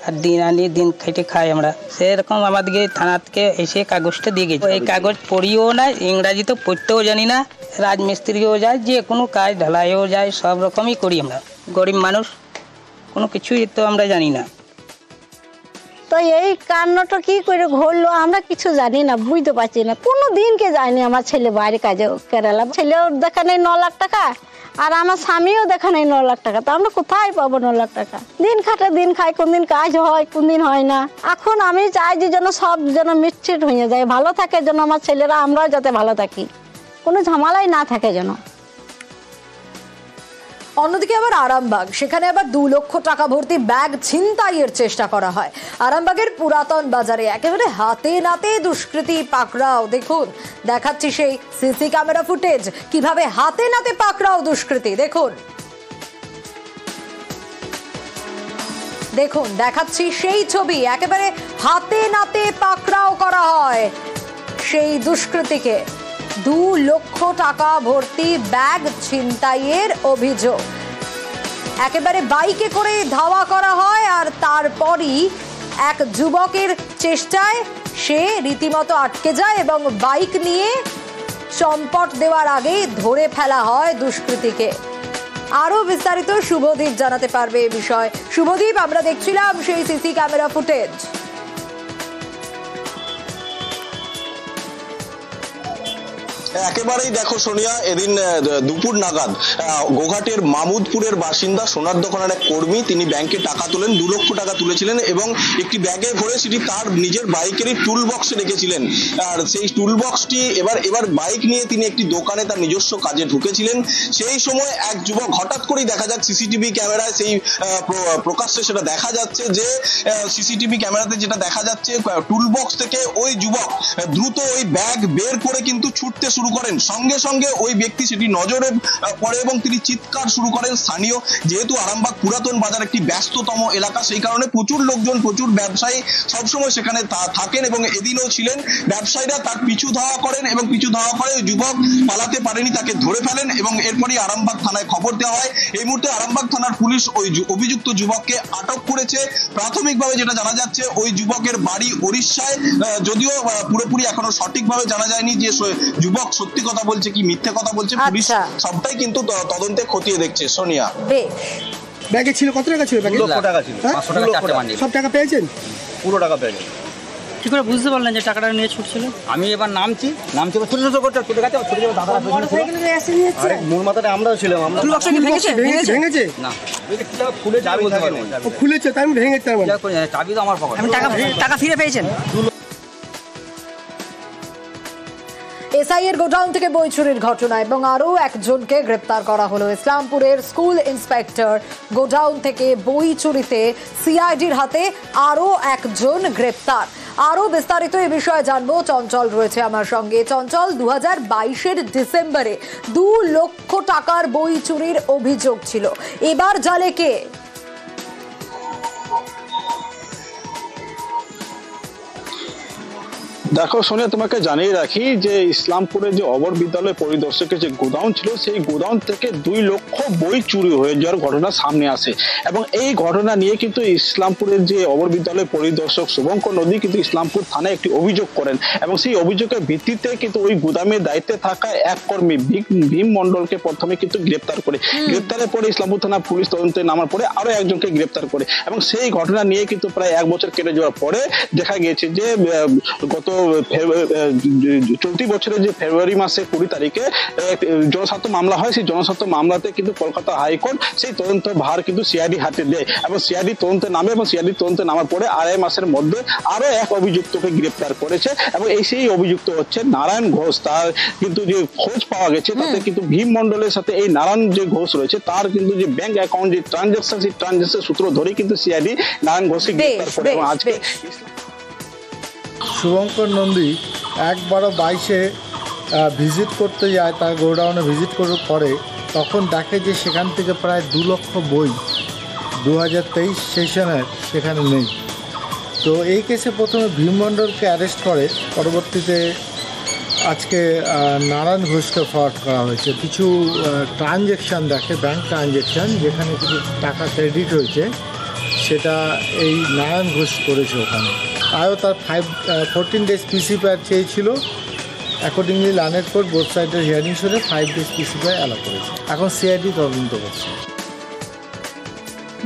S7: আর দিন আনি দিন খেটে খাই আমরা। সেরকম আমাদেরকে থানা থেকে এসে কাগজটা দিয়ে গেছে। এই কাগজ পড়িও নাই, ইংরাজি তো পড়তেও জানি না, রাজমিস্ত্রিও যায়, যে কোনো কাজ ঢালাইও যায়, সব রকমই করি আমরা। গরিব মানুষ, কোনো কিছুই তো আমরা জানি না।
S8: তো এই কান্নাটা কি করে ঘটলো আমরা কিছু জানি না, বুঝতে পারছি না। কোনো দিনকে যায়নি আমার ছেলে বাইরে কাজে কেরালা। ছেলেও দেখা নেই 9 লাখ টাকা, আর আমার স্বামীও দেখা নেই 9 লাখ টাকা। তো আমরা কোথায় পাবো 9 লাখ টাকা? দিন খাটে দিন খাই, কোন দিন কাজ হয়, কোন দিন হয় না। এখন আমি চাই যে যেন সব যেন মিটচিট হয়ে যায়, ভালো থাকে যেন আমার ছেলেরা, আমরাও যাতে ভালো থাকি, কোনো ঝামেলাই না থাকে যেন।
S1: অন্যদিকে আবার আরামবাগ, সেখানে আবার 2 লক্ষ টাকা ভর্তি ব্যাগ ছিনতাইয়ের চেষ্টা করা হয়। আরামবাগের পুরাতন বাজারে একেবারে হাতে নাতে দুষ্কৃতী পাকড়াও। দেখুন, দেখাচ্ছি সেই সিসি ক্যামেরা ফুটেজ, কিভাবে হাতে নাতে পাকড়াও দুষ্কৃতী। দেখুন, দেখুন, দেখাচ্ছি সেই ছবি, একেবারে হাতে নাতে পাকড়াও করা হয় সেই দুষ্কৃতীকে। 2 লক্ষ টাকা ভর্তি ব্যাগ ছিনতাইয়ের অভিযোগ। একেবারে বাইকে করে ধাওয়া করা হয়, আর তারপরই এক যুবকের চেষ্টায় সে রীতিমতো আটকে যায় এবং বাইক নিয়ে চম্পট দেওয়ার আগেই ধরে ফেলা হয় দুষ্কৃতীকে। আরো বিস্তারিত শুভদীপ জানাতে পারবে এই বিষয়। শুভদীপ, আমরা দেখছিলাম সেই সিসি ক্যামেরা ফুটেজ।
S9: একেবারেই দেখো সোনিয়া, এদিন দুপুর নাগাদ গোঘাটের মামুদপুরের বাসিন্দা সোনার দোকানের এক কর্মী, তিনি ব্যাংকে টাকা তোলেন, 2 লক্ষ টাকা তুলেছিলেন এবং একটি ব্যাগে ভরে সেটি তার নিজের বাইকেরই টুল বক্সে রেখেছিলেন। আর সেই টুল বক্সটি এবার বাইক নিয়ে তিনি একটি দোকানে তার নিজস্ব কাজে ঢুকেছিলেন। সেই সময় এক যুবক, হঠাৎ করেই দেখা যাক সিসিটিভি ক্যামেরায় সেই প্রকাশ্যে সেটা দেখা যাচ্ছে যে সিসিটিভি ক্যামেরাতে যেটা দেখা যাচ্ছে, টুল বক্স থেকে ওই যুবক দ্রুত ওই ব্যাগ বের করে কিন্তু ছুটতে শুরু শুরু করেন, সঙ্গে সঙ্গে ওই ব্যক্তি সেটি নজরে পড়ে এবং তিনি চিৎকার শুরু করেন। স্থানীয়, যেহেতু আরামবাগ পুরাতন বাজার একটি ব্যস্ততম এলাকা, সেই কারণে প্রচুর লোকজন, প্রচুর ব্যবসায়ী সবসময় সেখানে থাকেন এবং এদিনও ছিলেন। ব্যবসায়ীরা তার পিছু ধাওয়া করেন এবং পিছু ধাওয়া করে যুবক পালাতে পারেনি, তাকে ধরে ফেলেন এবং এরপরই আরামবাগ থানায় খবর দেওয়া হয়। এই মুহূর্তে আরামবাগ থানার পুলিশ ওই অভিযুক্ত যুবককে আটক করেছে। প্রাথমিকভাবে যেটা জানা যাচ্ছে, ওই যুবকের বাড়ি ওড়িশায়, যদিও পুরোপুরি এখনো সঠিকভাবে জানা যায়নি যে যুবক সত্যি কথা বলছে কি মিথ্যে কথা বলছে। পুলিশ সবটাই কিন্তু তদন্তে খতিয়ে দেখছে। সোনিয়া,
S18: ব্যাগে ছিল কত টাকা ছিল? ব্যাগে 2 লক্ষ টাকা ছিল। 500 টাকা চারটে মানি। সব টাকা পেয়েছেন?
S10: পুরো টাকা পেয়েছেন।
S7: কি করে বুঝতে পারলেন যে টাকাটা নিয়ে ছুটছিল?
S10: আমি এবার নামছি ছোট ছোট করতে চলে গেছে, ছোট ছোট দাদা আরে মূল মাথাটা আমরাও ছিলাম। আমরা
S18: টুল বক্স ভেঙেছে
S10: না, এটা কি খুলে যাবে বলতে পারবো না।
S18: ও খুলেছে, তাই ভেঙে তার মানে
S10: চাবি তো আমার পকেটে।
S7: আমি টাকা ফিরে পেয়েছেন?
S1: এসআইয়ের গোডাউন থেকে বই চুরির ঘটনা এবং আরও একজনকে গ্রেপ্তার করা হলো। ইসলামপুরের স্কুল ইন্সপেক্টর গোডাউন থেকে বই চুরিতে সিআইডির হাতে আরও একজন গ্রেপ্তার। আরও বিস্তারিত এই বিষয়ে জানবো, চঞ্চল রয়েছে আমার সঙ্গে। চঞ্চল, 2022-এর ডিসেম্বরে 2 লক্ষ টাকার বই চুরির অভিযোগ ছিল, এবার জালে কে?
S11: দেখো সোনিয়া, তোমাকে জানিয়ে রাখি যে ইসলামপুরে যে অবর বিদ্যালয় পরিদর্শকের যে গোডাউন ছিল, সেই গোডাউন থেকে 2 লক্ষ বই চুরি হয়ে যাওয়ার ঘটনা সামনে আসে এবং এই ঘটনা নিয়ে কিন্তু ইসলামপুরের যে অবর বিদ্যালয় পরিদর্শক শুভঙ্কর নদী কিন্তু ইসলামপুর থানায় একটি অভিযোগ করেন এবং সেই অভিযোগের ভিত্তিতে কিন্তু ওই গুদামের দায়িত্বে থাকা এক কর্মী ভীম মন্ডলকে প্রথমে কিন্তু গ্রেপ্তার করে। গ্রেপ্তারের পরে ইসলামপুর থানা পুলিশ তদন্তে নামার পরে আরো একজনকে গ্রেপ্তার করে এবং সেই ঘটনা নিয়ে কিন্তু প্রায় 1 বছর কেটে যাওয়ার পরে দেখা গিয়েছে যে গত চলতি বছরের যে ফেব্রুয়ারি মাসে 20 তারিখে জনস্বার্থ মামলা হয়। সেই জনস্বার্থ মামলাতে কিন্তু কলকাতা হাইকোর্ট সেই তদন্ত ভার কিন্তু সিআইডি হাতে দেয় এবং সিআইডি তদন্তে নামে এবং সিআইডি তদন্তে নামার পরে 2.5 মাসের মধ্যে আরো এক অভিযুক্তকে গ্রেপ্তার করেছে এবং সেই অভিযুক্ত হচ্ছে নারায়ণ ঘোষ। তার কিন্তু যে খোঁজ পাওয়া গেছে তাতে কিন্তু ভীম মন্ডলের সাথে এই নারায়ণ যে ঘোষ রয়েছে তার কিন্তু যে ব্যাংক অ্যাকাউন্ট যে ট্রানজাকশন, সেই ট্রানজাকশন সূত্র ধরে কিন্তু সিআইডি নারায়ণ ঘোষকে গ্রেপ্তার করে এবং আজকে
S25: শুভঙ্কর নন্দী 2022-এ ভিজিট করতে যায়, তার গোডাউনে ভিজিট করে তখন দেখে যে সেখান থেকে প্রায় 2 লক্ষ বই 2023 সেশনের সেখানে নেই। তো এই কেসে প্রথমে ভীম মণ্ডলকে অ্যারেস্ট করে, পরবর্তীতে আজকে নারায়ণ ঘোষকে ফরওয়ার্ড করা হয়েছে। কিছু ট্রানজ্যাকশান দেখে, ব্যাংক ট্রানজ্যাকশান যেখানে কিছু টাকা ক্রেডিট হয়েছে, সেটা এই নারায়ণ ঘোষ করেছে ওখানে। আরও তার 14 ডেজ পিসি প্যাড চেয়েছিল, অ্যাকর্ডিংলি লার্নেড কোর্ট বোথ সাইডের হিয়ারিং শুনে 5 ডেজ পিসি প্যাড অ্যালাউ করেছে। এখন সিআইডি তদন্ত করছে।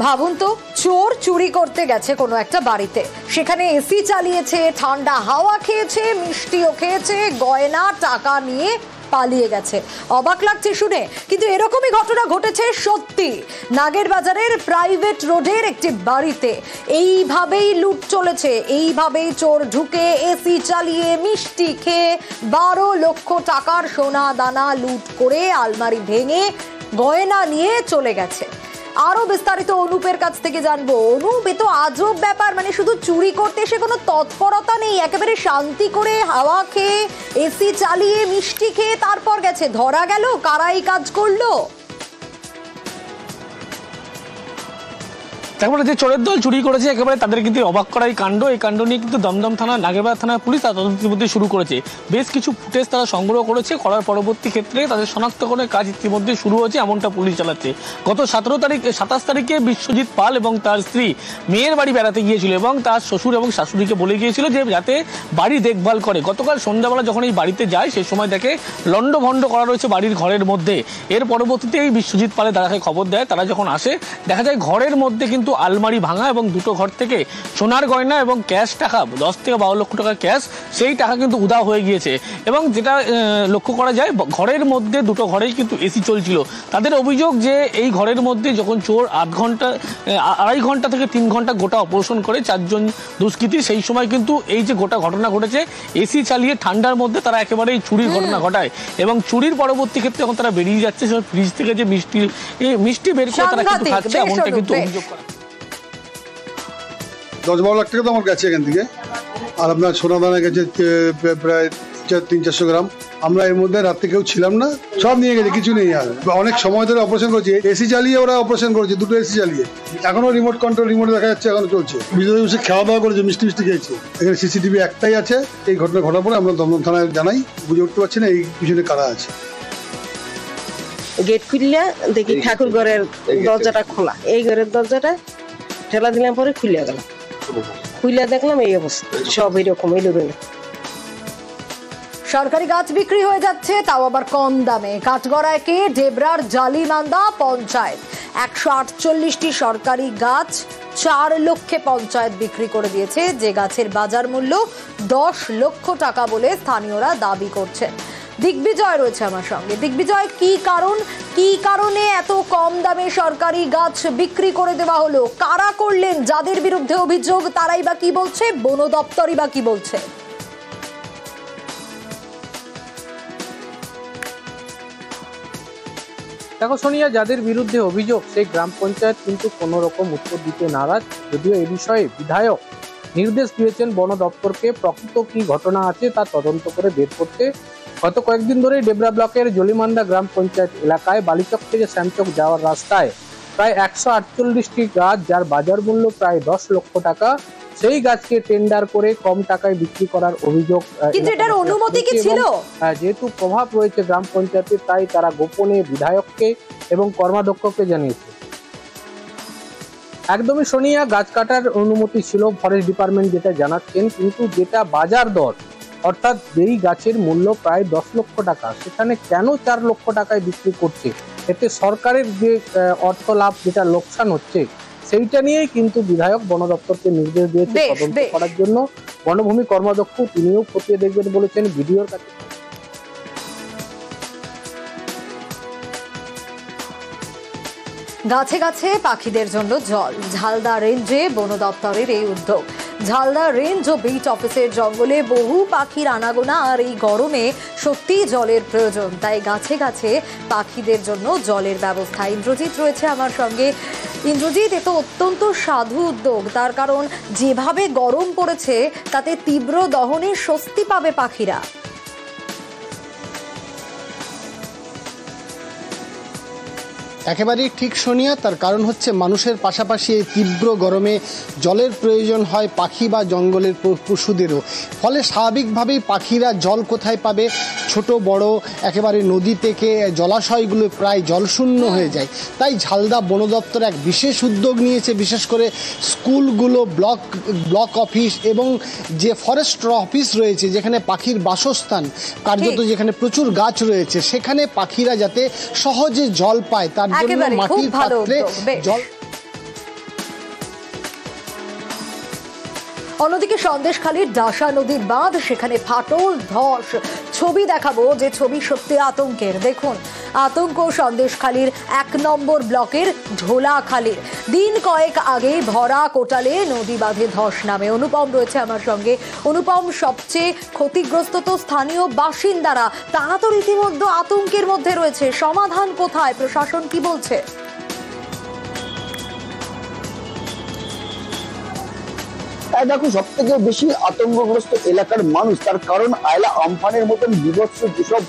S1: ভাবুন তো, চোর চুরি করতে গেছে কোনো একটা বাড়িতে, সেখানে এসি চালিয়েছে, ঠান্ডা হাওয়া খেয়েছে, মিষ্টিও খেয়েছে, গয়না টাকা নিয়ে পালিয়ে গেছে। অবাক লাগছে শুনে, কিন্তু এরকমই ঘটনা ঘটেছে সত্যি নাগেরবাজারের প্রাইভেট রোডের একটি বাড়িতে। এইভাবেই লুট চলেছে, এইভাবেই চোর ঢুকে এসি চালিয়ে মিষ্টি খেয়ে 12 লক্ষ টাকার সোনা দানা লুট করে আলমারি ভেঙে গয়না নিয়ে চলে গেছে। আরো বিস্তারিত অনুপের কাছ থেকে জানবো। অনুপ, এ তো আজব ব্যাপার, মানে শুধু চুরি করতে সে কোনো তৎপরতা নেই, একেবারে শান্তি করে হাওয়া খেয়ে এসি চালিয়ে মিষ্টি খেয়ে তারপর গেছে। ধরা গেল কারাই কাজ করলো?
S12: তারপরে যে চোরের দল চুরি করেছে একেবারে তাদের কিন্তু অবাক করা এই কাণ্ড, এই কাণ্ড নিয়ে কিন্তু দমদম থানা, নাগেরবাজার থানার পুলিশ তার তদন্ত ইতিমধ্যে শুরু করেছে। বেশ কিছু ফুটেজ তারা সংগ্রহ করেছে, করার পরবর্তী ক্ষেত্রে তাদের শনাক্তকরণের কাজ ইতিমধ্যে শুরু হয়েছে, এমনটা পুলিশ চালাচ্ছে। গত 27 তারিখে বিশ্বজিৎ পাল এবং তার স্ত্রী মেয়ের বাড়ি বেড়াতে গিয়েছিল এবং তার শ্বশুর এবং শাশুড়িকে বলে গিয়েছিল যে যাতে বাড়ি দেখভাল করে। গতকাল সন্ধ্যাবেলা যখন এই বাড়িতে যায় সেই সময় দেখে লন্ডভন্ড করা রয়েছে বাড়ির ঘরের মধ্যে। এর পরবর্তীতে এই বিশ্বজিৎ পালের দাদাকে খবর দেয়, তারা যখন আসে দেখা যায় ঘরের মধ্যে কিন্তু আলমারি ভাঙা এবং 2টো ঘর থেকে সোনার গয়না এবং ক্যাশ টাকা 10 থেকে 12 লক্ষ টাকা ক্যাশ, সেই টাকা কিন্তু উধাও হয়ে গিয়েছে। এবং যেটা লক্ষ্য করা যায়, ঘরের মধ্যে 2টো ঘরেই কিন্তু এসি চলছিল। তাদের অভিযোগ যে এই ঘরের মধ্যে যখন চোর 2.5 ঘন্টা থেকে 3 ঘন্টা গোটা অপারেশন করে 4 জন দুষ্কৃতী, সেই সময় কিন্তু এই যে গোটা ঘটনা ঘটেছে এসি চালিয়ে ঠান্ডার মধ্যে তারা একেবারে চুরির ঘটনা ঘটায় এবং চুরির পরবর্তী ক্ষেত্রে যখন তারা বেরিয়ে যাচ্ছে ফ্রিজ থেকে যে মিষ্টি বের করে তারা কিন্তু খাচ্ছে, এমনটা কিন্তু অভিযোগ করা।
S13: 10-12 লাখ টাকা তো আমার গেছে এখান থেকে, আর আপনার সোনা দানা গেছে প্রায় 300-400 গ্রাম। আমরা এর মধ্যে রাত্রে কেউ ছিলাম না, সব নিয়ে গেছে, কিছু নেই। আর অনেক সময় ধরে অপারেশন করছে, এসি চালিয়ে ওরা অপারেশন করেছে, 2টো এসি চালিয়ে। এখনো রিমোট কন্ট্রোল, রিমোট দেখা যাচ্ছে, এখনো চলছে। বিজয় বসে খাওয়া দাওয়া করেছে, মিষ্টি খেয়েছে। এখানে সিসিটিভি একটাই আছে। এই ঘটনা ঘটার পরে আমরা দমদম থানায় জানাই, বুঝে উঠতে পারছি না এই পিছনে কারা আছে।
S14: গেট খুললে দেখি ঠাকুর ঘরের দরজাটা খোলা, এই ঘরের দরজাটা ঠেলা দিলাম, পরে খুলে গেল। খুলে দেখলাম এই অবস্থা, সব এরকম এলোমেলো।
S1: সরকারি গাছ বিক্রি হয়ে যাচ্ছে, তাও আবার কম দামে। কাঠগড়ায়কে ডেবরার জালিমান্দা পঞ্চায়েত 148টি সরকারি গাছ 4 লক্ষে পঞ্চায়েত বিক্রি করে দিয়েছে, যে গাছের বাজার মূল্য 10 লক্ষ টাকা বলে স্থানীয়রা দাবি করছেন। দিগ্বিজয় রয়েছে আমার সঙ্গে। দিগ্বিজয়, কি কারণে এত কম দামে সরকারি গাছ বিক্রি করে দেওয়া হলো? কারা করলেন? যাদের বিরুদ্ধে অভিযোগ তারাই বা কি বলছে? বন দপ্তরই বা কি বলছে?
S12: দেখো সোনিয়া, যাদের বিরুদ্ধে অভিযোগ সেই গ্রাম পঞ্চায়েত কিন্তু কোনো রকম উত্তর দিতে নারাজ। যদিও এ বিষয়ে বিধায়ক নির্দেশ দিয়েছেন বন দপ্তরকে প্রকৃত কি ঘটনা আছে তা তদন্ত করে বের করতে। গত কয়েকদিন ধরে ডেবরা ব্লকের জলিমান্দা গ্রাম পঞ্চায়েত এলাকায় বালিচক থেকে শ্যামচক যাওয়ার রাস্তায় প্রায় 148টি গাছ, যার বাজার মূল্য প্রায় 10 লক্ষ টাকা, সেই গাছকে টেন্ডার করে কম টাকায় বিক্রি করার অভিযোগ।
S1: কিন্তু এটার অনুমতি কি ছিল?
S12: যেহেতু প্রভাব রয়েছে গ্রাম পঞ্চায়েতে, তাই তারা গোপনে বিধায়ককে এবং কর্মাধ্যক্ষকে জানিয়েছে। একদমই সোনিয়া, গাছ কাটার অনুমতি ছিল, ফরেস্ট ডিপার্টমেন্ট যেটা জানাচ্ছেন, কিন্তু যেটা বাজার দর, অর্থাৎ যেই গাছের মূল্য প্রায় 10 লক্ষ টাকা, সেখানে কেন 4 লক্ষ টাকায় বিক্রি করছে? এতে সরকারের যে অর্থ লাভ, যেটা লোকসান হচ্ছে, সেইটা নিয়েই কিন্তু বিধায়ক বন দপ্তরকে নির্দেশ দিয়েছে তদন্ত করার জন্য। বনভূমি কর্মাধ্যক্ষ তিনিও খতিয়ে দেখবেন বলেছেন ভিডিওর কাছে।
S1: গাছে গাছে পাখিদের জন্য জল, ঝালদা রেঞ্জে বন দপ্তরের এই উদ্যোগ। ঝালদা রেঞ্জ ও বিট অফিসের জঙ্গলে বহু পাখির আনাগোনা, আর এই গরমে সত্যিই জলের প্রয়োজন, তাই গাছে গাছে পাখিদের জন্য জলের ব্যবস্থা। ইন্দ্রজিৎ রয়েছে আমার সঙ্গে। ইন্দ্রজিৎ, এ তো অত্যন্ত সাধু উদ্যোগ, তার কারণ যেভাবে গরম পড়েছে তাতে তীব্র দহনে স্বস্তি পাবে পাখিরা।
S15: একেবারেই ঠিক সোনিয়া, তার কারণ হচ্ছে মানুষের পাশাপাশি এই তীব্র গরমে জলের প্রয়োজন হয় পাখি বা জঙ্গলের পশুদেরও। ফলে স্বাভাবিকভাবেই পাখিরা জল কোথায় পাবে? ছোট বড় একেবারে নদী থেকে জলাশয়গুলো প্রায় জলশূন্য হয়ে যায়। তাই ঝালদা বন দপ্তর এক বিশেষ উদ্যোগ নিয়েছে, বিশেষ করে স্কুলগুলো, ব্লক অফিস এবং যে ফরেস্ট অফিস রয়েছে, যেখানে পাখির বাসস্থান, কার্যত যেখানে প্রচুর গাছ রয়েছে, সেখানে পাখিরা যাতে সহজে জল পায় তার জন্য মাটির পাত্রে জল।
S1: অন্যদিকে সন্দেশখালীর ডাসা নদীর বাঁধ, সেখানে ফাটল, ধস। ছবি দেখাবো, যে ছবি সত্যি আতঙ্কের। দেখুন, আতঙ্ক সন্দেশখালীর 1 নম্বর ব্লকের ঢোলাখালীর। দিন কয়েক আগেই ভরা কোটালে নদী বাঁধে ধস নামে। অনুপম রয়েছে আমার সঙ্গে। অনুপম, সবচেয়ে ক্ষতিগ্রস্ত তো স্থানীয় বাসিন্দারা, তারা তো রীতিমধ্যে আতঙ্কের মধ্যে রয়েছে। সমাধান কোথায়? প্রশাসন কি বলছে?
S16: দেখো, সব থেকে বেশি আতঙ্কগ্রস্ত এলাকার মানুষ, তার কারণ আয়লা আমফানের মতন বিভৎস যেসব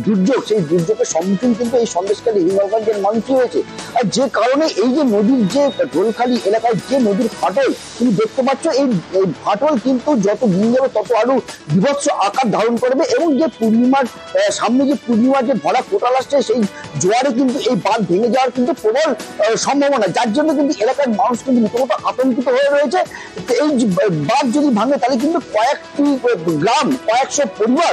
S16: দুর্যোগ, সেই দুর্যোগের সম্মুখীন কিন্তু এই সন্দেশখালী হিঙ্গলগঞ্জের মানুষই হয়েছে। আর যে কারণে এই যে নদীর যে ঢোলখালী এলাকায় যে নদীর ফাটল তুমি দেখতে পাচ্ছ, এই ফাটল কিন্তু যত দিন যাবে তত আরো বিভৎস আকার ধারণ করবে, এবং যে পূর্ণিমার সামনে যে পূর্ণিমার যে ভরা কোটাল আসছে, সেই জোয়ারে কিন্তু এই বাঁধ ভেঙে যাওয়ার কিন্তু প্রবল সম্ভাবনা, যার জন্য কিন্তু এলাকার মানুষ কিন্তু রীতিমতো আতঙ্কিত হয়ে রয়েছে। এই বাঁধ যদি ভাঙে তাহলে কিন্তু কয়েকটি গ্রাম, কয়েকশো পরিবার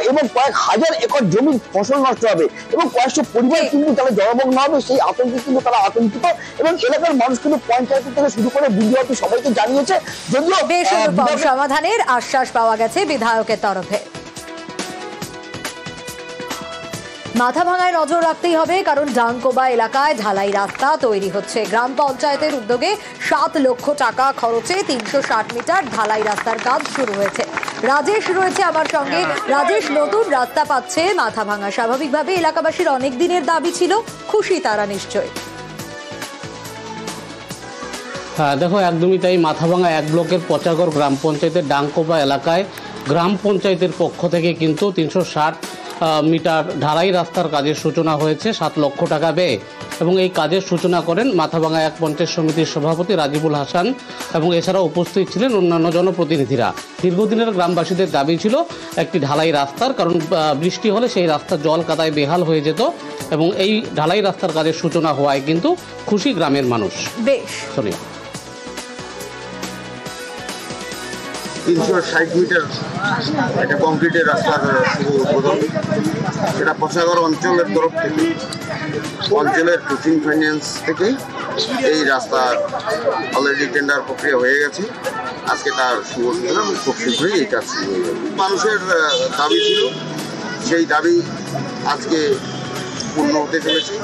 S16: এবং কয়েক হাজার একর জমির ফসল নষ্ট হবে, এবং কয়েকশো পরিবার কিন্তু তারা জলমগ্ন হবে। সেই আতঙ্কে কিন্তু তারা আতঙ্কিত, এবং এলাকার মানুষ কিন্তু পঞ্চায়েত থেকে শুরু করে বিডিও অফিস সবাইকে জানিয়েছে। যদিও
S1: সমাধানের আশ্বাস পাওয়া গেছে বিধায়কের তরফে। মাথাভাঙায় নজর রাখতেই হবে, কারণ ডাঙ্কোবা এলাকায় ঢালাই রাস্তা তৈরি হচ্ছে। গ্রাম পঞ্চায়েতের উদ্যোগে 7 লক্ষ টাকা খরচে 360 মিটার ঢালাই রাস্তার কাজ শুরু হয়েছে। রাজেশ রয়েছে আমার সঙ্গে। রাজেশ, নতুন রাস্তা পাচ্ছে মাথাভাঙা, স্বাভাবিকভাবে এলাকাবাসীর অনেক দিনের দাবি ছিল, খুশি তারা নিশ্চয়ই।
S17: হ্যাঁ দেখো, একদমই তাই। মাথাভাঙা 1 ব্লকের পচাগড় গ্রাম পঞ্চায়েতের ডাঙ্কোবা এলাকায়
S3: গ্রাম পঞ্চায়েতের পক্ষ থেকে কিন্তু 360 মিটার ঢালাই রাস্তার কাজের সূচনা হয়েছে 7 লক্ষ টাকা ব্যয়ে এবং এই কাজের সূচনা করেন মাথাভাঙা এক পঞ্চায়েত সমিতির সভাপতি রাজিবুল হাসান এবং এছাড়াও উপস্থিত ছিলেন অন্যান্য জনপ্রতিনিধিরা। দীর্ঘদিনের গ্রামবাসীদের দাবি ছিল একটি ঢালাই রাস্তার, কারণ বৃষ্টি হলে সেই রাস্তা জল কাদায় বেহাল হয়ে যেত এবং এই ঢালাই রাস্তার কাজের সূচনা হওয়ায় কিন্তু খুশি গ্রামের মানুষ।
S1: বেশ
S3: সোনিয়া,
S4: 360 মিটার একটা কংক্রিটের রাস্তার শুভ উদ্বোধন, সেটা পচাগড় অঞ্চলের তরফ থেকে, অঞ্চলের কোচিং ফাইন্যান্স থেকে এই রাস্তা অলরেডি টেন্ডার প্রক্রিয়া হয়ে গেছে। আজকে তার শুভ সূচনা, খুব শীঘ্রই এই কাজ শুরু হয়ে যাবে। মানুষের দাবি ছিল, সেই দাবি আজকে পূর্ণ হতে চলেছে।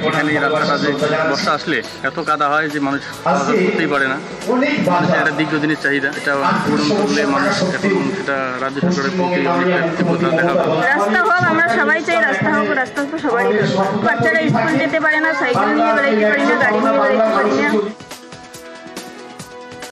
S17: এখানে এই রাস্তাটা যে বর্ষা আসলে এত কাদা হয় যে মানুষ করতেই পারে না। মানুষের একটা দীর্ঘদিনের চাহিদা, এটা পূরণ করলে মানুষ এখন সেটা রাজ্য সরকারের প্রতি অনেকটা কৃতজ্ঞতা দেখাবে।
S19: রাস্তা হোক, আমরা সবাই চাই রাস্তা হোক, রাস্তা তো সবারই। বাচ্চারা স্কুল যেতে পারে না, সাইকেল নিয়ে বেড়াইতে পারি না, গাড়ি নিয়ে বেড়াইতে পারি না।